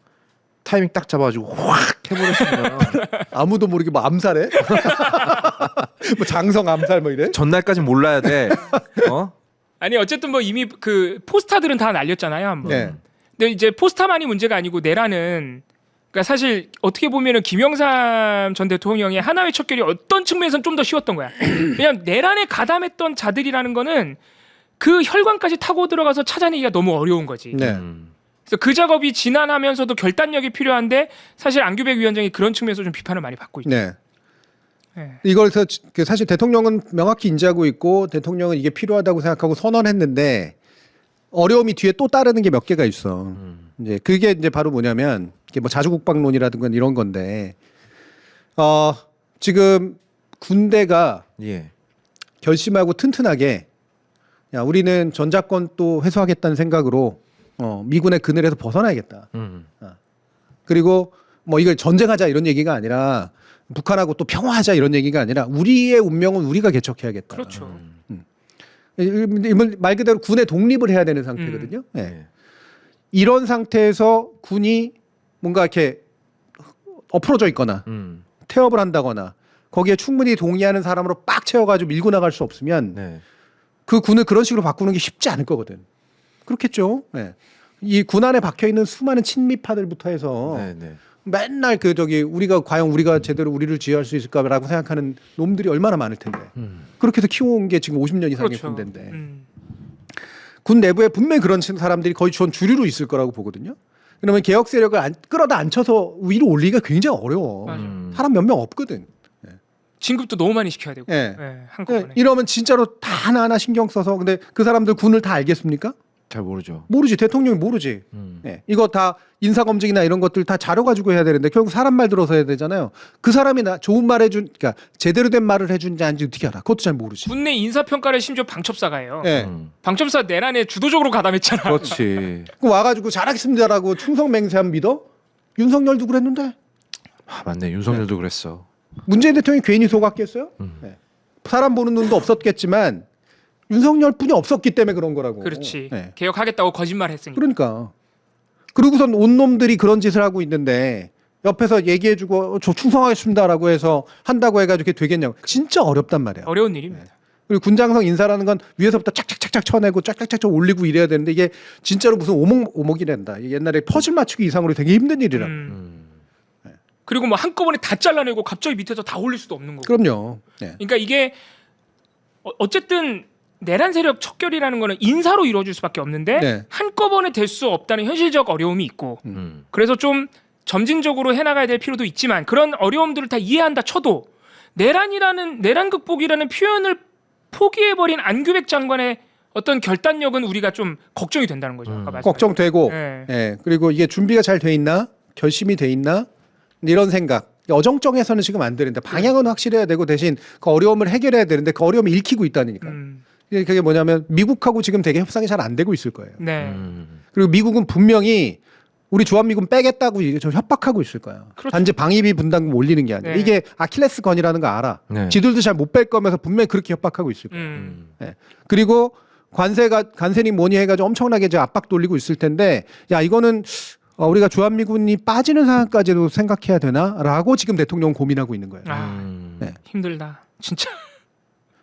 타이밍 딱 잡아가지고 확 해버렸으면 아무도 모르게 뭐 암살해? 뭐 장성 암살 뭐 이래? 전날까지 몰라야 돼. 아니 어쨌든 뭐 이미 그 포스타들은 다 날렸잖아요 한번. 네. 근데 이제 포스타만이 문제가 아니고 내란은 그러니까 사실 어떻게 보면은 김영삼 전 대통령의 하나의 척결이 어떤 측면에서는 좀 더 쉬웠던 거야. 왜냐면 내란에 가담했던 자들이라는 거는 그 혈관까지 타고 들어가서 찾아내기가 너무 어려운 거지. 네. 그래서 그 작업이 지난하면서도 결단력이 필요한데 사실 안규백 위원장이 그런 측면에서 좀 비판을 많이 받고 있죠. 네. 네. 이걸 사실 대통령은 명확히 인지하고 있고 대통령은 이게 필요하다고 생각하고 선언했는데 어려움이 뒤에 또 따르는 게 몇 개가 있어. 이제 그게 이제 바로 뭐냐면 이게 뭐 자주국방론이라든가 이런 건데 지금 군대가 예. 결심하고 튼튼하게 야 우리는 전작권 또 회수하겠다는 생각으로 미군의 그늘에서 벗어나야겠다. 음. 그리고 뭐 이걸 전쟁하자 이런 얘기가 아니라 북한하고 또 평화하자 이런 얘기가 아니라 우리의 운명은 우리가 개척해야겠다. 그렇죠. 말 그대로 군의 독립을 해야 되는 상태거든요. 네. 네. 이런 상태에서 군이 뭔가 이렇게 엎어져 있거나 태업을 한다거나 거기에 충분히 동의하는 사람으로 빡 채워가지고 밀고 나갈 수 없으면 네. 그 군을 그런 식으로 바꾸는 게 쉽지 않을 거거든. 그렇겠죠. 네. 이 군 안에 박혀 있는 수많은 친미파들부터 해서 네. 네. 맨날 우리가 과연 우리가 제대로 우리를 지휘할 수 있을까라고 생각하는 놈들이 얼마나 많을 텐데. 그렇게 해서 키워온 게 지금 50년 이상의 그렇죠. 군대인데. 군 내부에 분명히 그런 사람들이 거의 전 주류로 있을 거라고 보거든요. 그러면 개혁 세력을 끌어다 앉혀서 위로 올리기가 굉장히 어려워. 맞아. 사람 몇 명 없거든. 진급도 너무 많이 시켜야 되고. 예. 네, 한꺼번에. 이러면 진짜로 다 하나하나 신경 써서 근데 그 사람들 군을 다 알겠습니까? 잘 모르죠. 모르지. 대통령이 모르지. 예. 이거 다 인사검증이나 이런 것들 다 자료 가지고 해야 되는데 결국 사람 말 들어서 해야 되잖아요. 그 사람이 좋은 말 해준, 그러니까 제대로 된 말을 해준지 아닌지 어떻게 알아? 그것도 잘 모르지. 군내 인사평가를 심지어 방첩사가 해요. 예. 방첩사 내란에 주도적으로 가담했잖아. 그렇지. 그 와가지고 잘하겠습니다라고 충성 맹세하면 믿어? 윤석열도 그랬는데 아, 맞네. 윤석열도 그랬어. 문재인 대통령이 괜히 속았겠어요? 예. 사람 보는 눈도 없었겠지만 윤석열뿐이 없었기 때문에 그런 거라고. 그렇지. 예. 개혁하겠다고 거짓말 했으니까. 그러니까. 그리고선 온 놈들이 그런 짓을 하고 있는데 옆에서 얘기해주고 저 충성하겠습니다라고 해서 한다고 해가지고 그게 되겠냐고. 진짜 어렵단 말이야. 어려운 일입니다. 그리고 군장성 인사라는 건 위에서부터 짝짝짝짝 쳐내고 짝짝짝짝 올리고 이래야 되는데 이게 진짜로 무슨 오목이란다. 이게 옛날에 퍼즐 맞추기 이상으로 되게 힘든 일이라고. 그리고 뭐 한꺼번에 다 잘라내고 갑자기 밑에서 다 올릴 수도 없는 거고. 그럼요. 네. 그러니까 이게 어쨌든 내란 세력 척결이라는 거는 인사로 이루어질 수밖에 없는데 네. 한꺼번에 될 수 없다는 현실적 어려움이 있고 그래서 좀 점진적으로 해나가야 될 필요도 있지만 그런 어려움들을 다 이해한다 쳐도 내란 극복이라는 표현을 포기해버린 안규백 장관의 어떤 결단력은 우리가 좀 걱정이 된다는 거죠. 아까 말씀하신. 걱정되고 네. 예. 그리고 이게 준비가 잘 돼 있나 결심이 돼 있나 이런 생각 어정쩡해서는 지금 안 되는데 방향은 확실해야 되고 대신 그 어려움을 해결해야 되는데 그 어려움을 잃히고 있다니까. 그게 뭐냐면 미국하고 지금 되게 협상이 잘 안 되고 있을 거예요. 네. 그리고 미국은 분명히 우리 주한미군 빼겠다고 이게 좀 협박하고 있을 거야. 그렇죠. 단지 방위비 분담금 올리는 게 아니라 네. 이게 아킬레스건이라는 거 알아. 네. 지들도 잘 못 뺄 거면서 분명히 그렇게 협박하고 있을 거야. 예. 그리고 관세니 뭐니 해가지고 엄청나게 이제 압박 돌리고 있을 텐데 야 이거는 우리가 주한미군이 빠지는 상황까지도 생각해야 되나라고 지금 대통령은 고민하고 있는 거예요. 네. 힘들다. 진짜.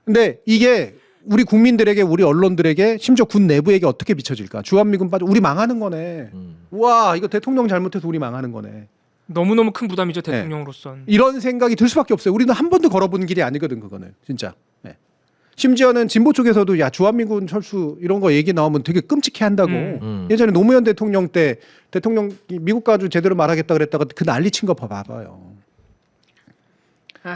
근데 이게 우리 국민들에게 우리 언론들에게 심지어 군 내부에게 어떻게 비춰질까? 주한미군 빠져 우리 망하는 거네. 와 이거 대통령 잘못해서 우리 망하는 거네. 너무너무 큰 부담이죠 대통령으로선. 이런 생각이 들 수밖에 없어요. 우리는 한 번도 걸어본 길이 아니거든 그거는 진짜. 네. 심지어는 진보 쪽에서도 야 주한미군 철수 이런 거 얘기 나오면 되게 끔찍해한다고. 예전에 노무현 대통령 때 대통령이 미국 가지고 제대로 말하겠다 그랬다가 그 난리 친 거 봐봐요.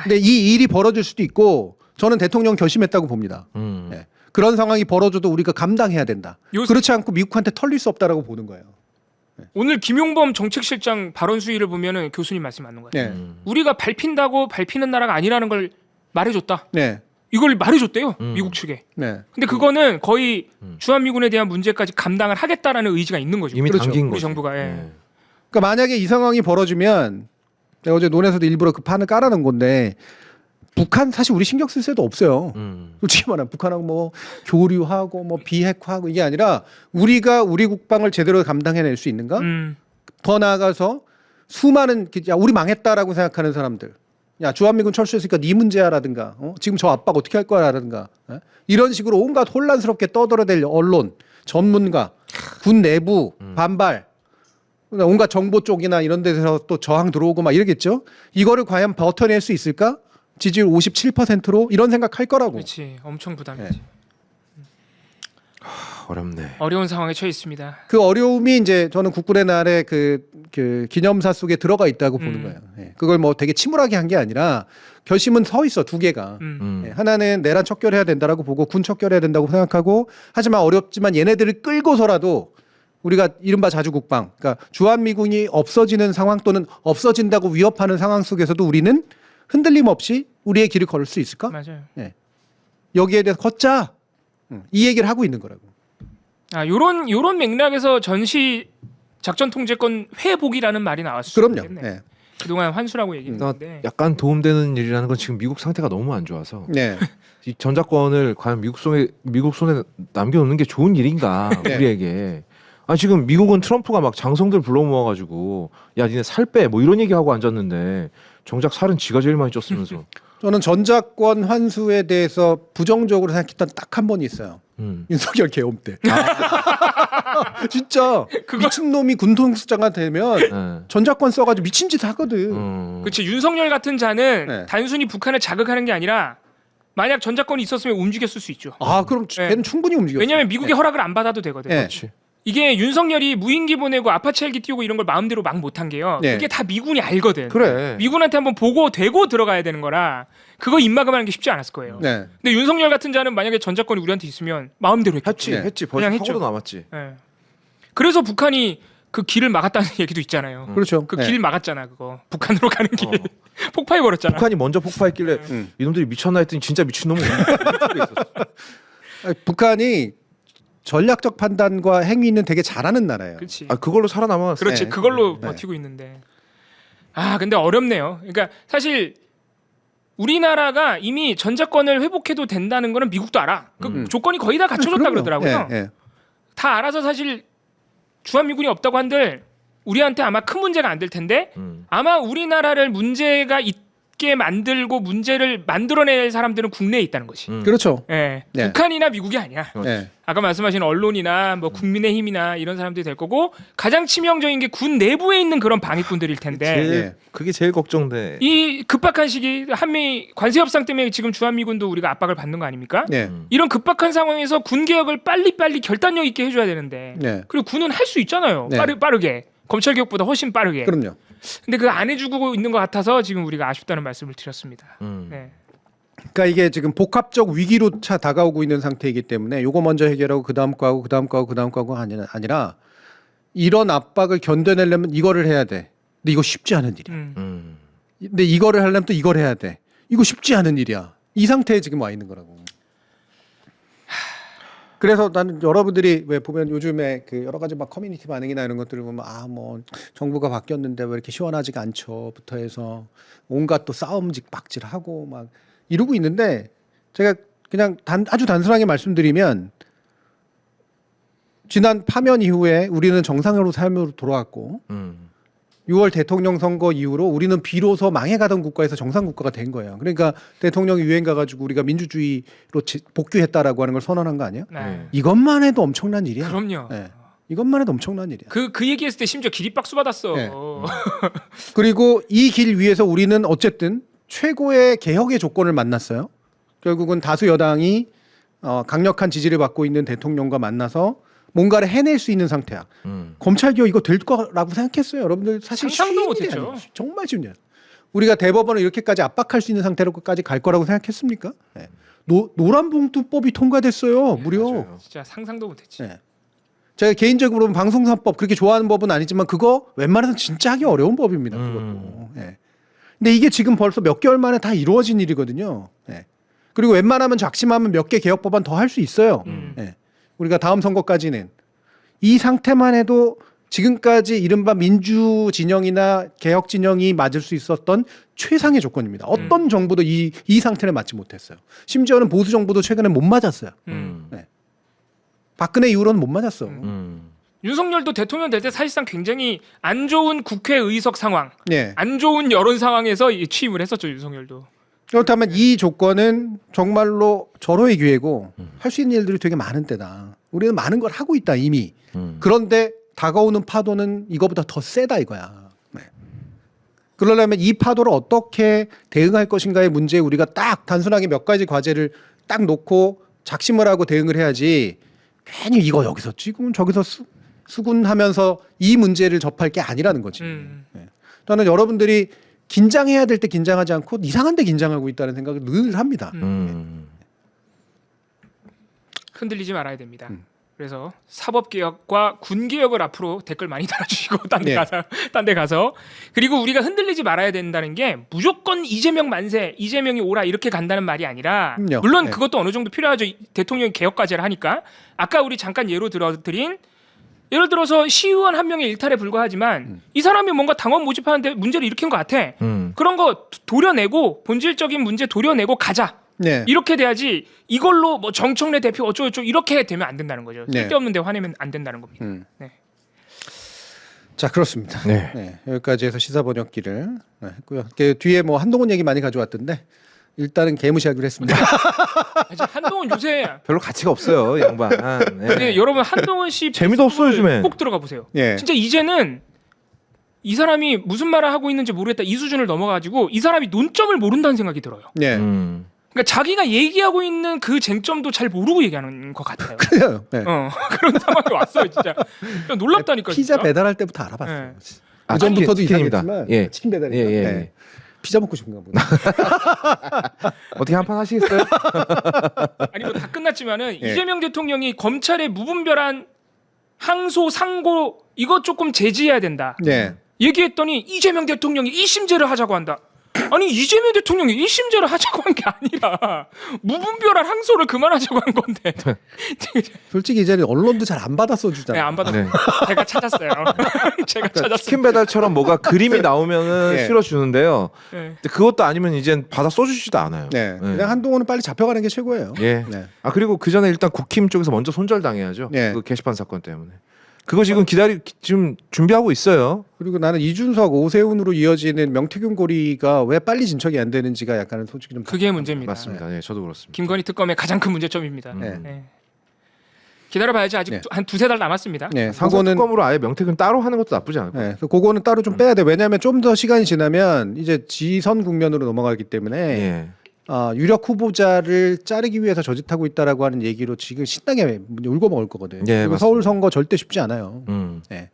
근데 이 일이 벌어질 수도 있고 저는 대통령 결심했다고 봅니다. 네. 그런 상황이 벌어져도 우리가 감당해야 된다. 그렇지 않고 미국한테 털릴 수 없다라고 보는 거예요. 오늘 김용범 정책실장 발언 수위를 보면은 교수님 말씀 맞는 거예요. 네. 우리가 밟힌다고 밟히는 나라가 아니라는 걸 말해줬다. 네. 이걸 말해줬대요 미국 측에. 네. 근데 그거는 거의 주한미군에 대한 문제까지 감당을 하겠다라는 의지가 있는 거죠. 이미 그렇죠. 당긴 우리 거지. 정부가. 예. 네. 그러니까 만약에 이 상황이 벌어지면 내가 어제 논에서도 일부러 그 판을 깔아놓은 건데 북한 사실 우리 신경 쓸 새도 없어요. 솔직히 말하면 북한하고 뭐 교류하고 뭐 비핵화하고 이게 아니라 우리가 우리 국방을 제대로 감당해낼 수 있는가? 더 나아가서 수많은 야 우리 망했다라고 생각하는 사람들, 야 주한미군 철수했으니까 네 문제야라든가, 지금 저 압박 어떻게 할 거야라든가 이런 식으로 온갖 혼란스럽게 떠들어댈 언론, 전문가, 군 내부 반발, 온갖 정보 쪽이나 이런 데서 또 저항 들어오고 막 이러겠죠. 이거를 과연 버텨낼 수 있을까? 지지율 57%로 이런 생각할 거라고. 그렇지. 엄청 부담이지. 어렵네. 어려운 상황에 처해 있습니다. 그 어려움이 이제 저는 국군의 날에 그 기념사 속에 들어가 있다고 보는 거예요. 예. 그걸 뭐 되게 침울하게 한 게 아니라 결심은 서 있어 두 개가. 예. 하나는 내란 척결해야 된다라고 보고 군 척결해야 된다고 생각하고 하지만 어렵지만 얘네들을 끌고서라도 우리가 이른바 자주국방, 그러니까 주한미군이 없어지는 상황 또는 없어진다고 위협하는 상황 속에서도 우리는 흔들림 없이 우리의 길을 걸을 수 있을까? 맞아요. 예. 여기에 대해서 걷자. 이 얘기를 하고 있는 거라고. 요런 맥락에서 전시 작전 통제권 회복이라는 말이 나왔을 수 그럼요. 있겠네. 네. 그동안 환수라고 얘기했는데 약간 도움되는 일이라는 건 지금 미국 상태가 너무 안 좋아서 네. 이 전작권을 과연 미국 손에 남겨놓는 게 좋은 일인가 네. 우리에게. 아 지금 미국은 트럼프가 막 장성들 불러 모아가지고 야 니네 살 빼 뭐 이런 얘기하고 앉았는데 정작 살은 지가 제일 많이 쪘으면서. 저는 전작권 환수에 대해서 부정적으로 생각했던 딱 한 번이 있어요. 윤석열 계엄 때. 진짜 미친 놈이 군통수장가 되면 네. 전작권 써가지고 미친 짓 하거든. 그렇지. 윤석열 같은 자는 네. 단순히 북한을 자극하는 게 아니라 만약 전작권이 있었으면 움직였을 수 있죠. 아 그럼 네. 걔는 충분히 움직였어. 왜냐하면 미국의 허락을 안 받아도 되거든. 네. 그렇지. 이게 윤석열이 무인기 보내고 아파치 헬기 띄우고 이런 걸 마음대로 막 못한 게요. 네. 그게 다 미군이 알거든. 그래. 미군한테 한번 보고 되고 들어가야 되는 거라 그거 입막음하는 게 쉽지 않았을 거예요. 네. 근데 윤석열 같은 자는 만약에 전작권이 우리한테 있으면 마음대로 했겠지. 네. 했지. 벌써 그냥 했죠. 사고도 남았지. 예. 그래서 북한이 그 길을 막았다는 얘기도 있잖아요. 그렇죠. 그 네. 길 막았잖아 그거. 북한으로 가는 길 폭파해 버렸잖아. 북한이 먼저 폭파했길래 음. 이놈들이 미쳤나 했더니 진짜 미친놈은 있었어. 아니, 북한이 전략적 판단과 행위는 되게 잘하는 나라예요. 그렇지. 아 그걸로 살아남았어. 그렇지. 네. 그걸로 네. 버티고 있는데. 근데 어렵네요. 그러니까 사실 우리나라가 이미 전작권을 회복해도 된다는 거는 미국도 알아. 그 조건이 거의 다 갖춰졌다 그럼요. 그러더라고요. 예, 예. 다 알아서 사실 주한미군이 없다고 한들 우리한테 아마 큰 문제가 안 될 텐데 아마 우리나라를 문제가 있게 만들고 문제를 만들어낼 사람들은 국내에 있다는 거지. 그렇죠. 예. 네. 북한이나 미국이 아니야. 예. 아까 말씀하신 언론이나 뭐 국민의힘이나 이런 사람들이 될 거고 가장 치명적인 게 군 내부에 있는 그런 방위꾼들일 텐데 예. 그게 제일 걱정돼. 이 급박한 시기 한미 관세 협상 때문에 지금 주한미군도 우리가 압박을 받는 거 아닙니까? 예. 이런 급박한 상황에서 군 개혁을 빨리빨리 결단력 있게 해줘야 되는데 예. 그리고 군은 할 수 있잖아요. 네. 빠르게 검찰 개혁보다 훨씬 빠르게. 그럼요. 근데 그거 안 해주고 있는 것 같아서 지금 우리가 아쉽다는 말씀을 드렸습니다. 음. 네. 그러니까 이게 지금 복합적 위기로 다가오고 있는 상태이기 때문에 요거 먼저 해결하고 그다음 거 하고 그다음 거 하고 그다음 거 하고 아니라 이런 압박을 견뎌내려면 이거를 해야 돼. 근데 이거 쉽지 않은 일이야. 근데 이거를 하려면 또 이걸 해야 돼. 이거 쉽지 않은 일이야. 이 상태에 지금 와 있는 거라고. 그래서 나는 여러분들이 왜 보면 요즘에 그 여러 가지 막 커뮤니티 반응이나 이런 것들을 보면 뭐 정부가 바뀌었는데 왜 이렇게 시원하지가 않죠부터 해서 온갖 또 싸움직박질하고 막 이러고 있는데 제가 그냥 아주 단순하게 말씀드리면 지난 파면 이후에 우리는 정상으로 삶으로 돌아왔고 6월 대통령 선거 이후로 우리는 비로소 망해가던 국가에서 정상 국가가 된 거예요. 그러니까 대통령이 유엔 가가지고 우리가 민주주의로 복귀했다라고 하는 걸 선언한 거 아니에요? 네. 이것만 해도 엄청난 일이야. 그럼요. 네. 이것만 해도 엄청난 일이야. 그 얘기했을 때 심지어 기립박수 받았어. 네. 그리고 이 길 위에서 우리는 어쨌든 최고의 개혁의 조건을 만났어요. 결국은 다수 여당이 강력한 지지를 받고 있는 대통령과 만나서 뭔가를 해낼 수 있는 상태야. 검찰 개혁 이거 될 거라고 생각했어요. 여러분들 사실 상상도 쉬운 일이 못했죠. 아니에요. 정말 쉬운 일. 우리가 대법원을 이렇게까지 압박할 수 있는 상태로까지 갈 거라고 생각했습니까? 네. 노란봉투법이 통과됐어요. 무려. 맞아요. 진짜 상상도 못했지. 네. 제가 개인적으로 보면 방송사법 그렇게 좋아하는 법은 아니지만 그거 웬만해서 진짜 하기 어려운 법입니다. 그것도. 네. 근데 이게 지금 벌써 몇 개월 만에 다 이루어진 일이거든요. 네. 그리고 웬만하면 작심하면 몇 개 개혁 법안 더 할 수 있어요. 네. 우리가 다음 선거까지는 이 상태만 해도 지금까지 이른바 민주 진영이나 개혁 진영이 맞을 수 있었던 최상의 조건입니다. 어떤 정부도 이 상태를 맞지 못했어요. 심지어는 보수 정부도 최근에 못 맞았어요. 네. 박근혜 이후로는 못 맞았어. 윤석열도 대통령 될 때 사실상 굉장히 안 좋은 국회 의석 상황, 네. 안 좋은 여론 상황에서 취임을 했었죠 윤석열도. 그렇다면 이 조건은 정말로 절호의 기회고 할 수 있는 일들이 되게 많은 때다. 우리는 많은 걸 하고 있다 이미. 그런데 다가오는 파도는 이거보다 더 세다 이거야. 네. 그러려면 이 파도를 어떻게 대응할 것인가의 문제에 우리가 딱 단순하게 몇 가지 과제를 딱 놓고 작심을 하고 대응을 해야지 괜히 이거 여기서 찍으면 저기서 수군하면서 이 문제를 접할 게 아니라는 거지. 네. 저는 여러분들이 긴장해야 될 때 긴장하지 않고 이상한 데 긴장하고 있다는 생각을 늘 합니다. 흔들리지 말아야 됩니다. 그래서 사법개혁과 군개혁을 앞으로 댓글 많이 달아주시고 딴 데 가서 그리고 우리가 흔들리지 말아야 된다는 게 무조건 이재명 만세, 이재명이 오라 이렇게 간다는 말이 아니라 그럼요. 물론 네. 그것도 어느 정도 필요하죠. 대통령이 개혁까지를 하니까 아까 우리 잠깐 예로 들어드린 예를 들어서 시의원 한 명의 일탈에 불과하지만 이 사람이 뭔가 당원 모집하는데 문제를 일으킨 것 같아. 그런 거 도려내고 본질적인 문제 도려내고 가자. 네. 이렇게 돼야지 이걸로 뭐 정청래 대표 어쩌고저쩌고 이렇게 되면 안 된다는 거죠. 네. 쓸데없는 데 화내면 안 된다는 겁니다. 네. 자 그렇습니다. 네. 네, 여기까지 해서 시사 번역기를 했고요. 뒤에 뭐 한동훈 얘기 많이 가져왔던데 일단은 개무시하기로 했습니다. 아직 한동훈 요새 별로 가치가 없어요, 이 양반. 네. 근데 여러분 한동훈 씨 재미도 없어, 요즘에. 꼭 들어가 보세요. 예. 진짜 이제는 이 사람이 무슨 말을 하고 있는지 모르겠다 이 수준을 넘어가지고 이 사람이 논점을 모른다는 생각이 들어요. 네. 그러니까 자기가 얘기하고 있는 그 쟁점도 잘 모르고 얘기하는 것 같아요. 그래요. 네. 그런 상황이 왔어요, 진짜. 그냥 놀랍다니까. 피자 진짜. 배달할 때부터 알아봤어요. 네. 그 전부터도 치킨입니다. 이상했지만 예. 치킨 배달이. 예, 예, 네. 예. 피자 먹고 싶은가 보다. 어떻게 한 판 하시겠어요? 아니 뭐 다 끝났지만은 예. 이재명 대통령이 검찰의 무분별한 항소 상고 이거 조금 제지해야 된다. 네. 얘기했더니 이재명 대통령이 1심제를 하자고 한다. 아니 이재명 대통령이 1심제를 하자고 한 게 아니라 무분별한 항소를 그만하자고 한 건데. 솔직히 이제는 언론도 잘 안 받아 써주잖아요. 네, 안 받았어요. 네. 제가 찾았어요. 제가 그러니까 찾았어요. 치킨 배달처럼 뭐가 그림이 나오면은 예. 실어주는데요. 네. 근데 그것도 아니면 이젠 받아 써주지도 않아요. 네. 그냥 한동훈은 빨리 잡혀가는 게 최고예요. 예. 네. 아 그리고 그 전에 일단 국힘 쪽에서 먼저 손절당해야죠. 예. 그 게시판 사건 때문에. 그거 지금 지금 준비하고 있어요. 그리고 나는 이준석, 오세훈으로 이어지는 명태균 고리가 왜 빨리 진척이 안 되는지가 약간은 솔직히 좀 그게 문제입니다. 맞습니다. 예, 저도 그렇습니다. 김건희 특검의 가장 큰 문제점입니다. 네. 네. 기다려봐야지 아직 네. 한 두세 달 남았습니다. 네, 상설 그거는 특검으로 아예 명태균 따로 하는 것도 나쁘지 않을 것 같아요. 네, 그거는 따로 좀 빼야 돼. 왜냐하면 좀 더 시간이 지나면 이제 지선 국면으로 넘어가기 때문에 예. 유력 후보자를 자르기 위해서 저짓하고 있다라고 하는 얘기로 지금 신나게 울고 먹을 거거든. 예, 그리고 맞습니다. 서울 선거 절대 쉽지 않아요. 음. 네.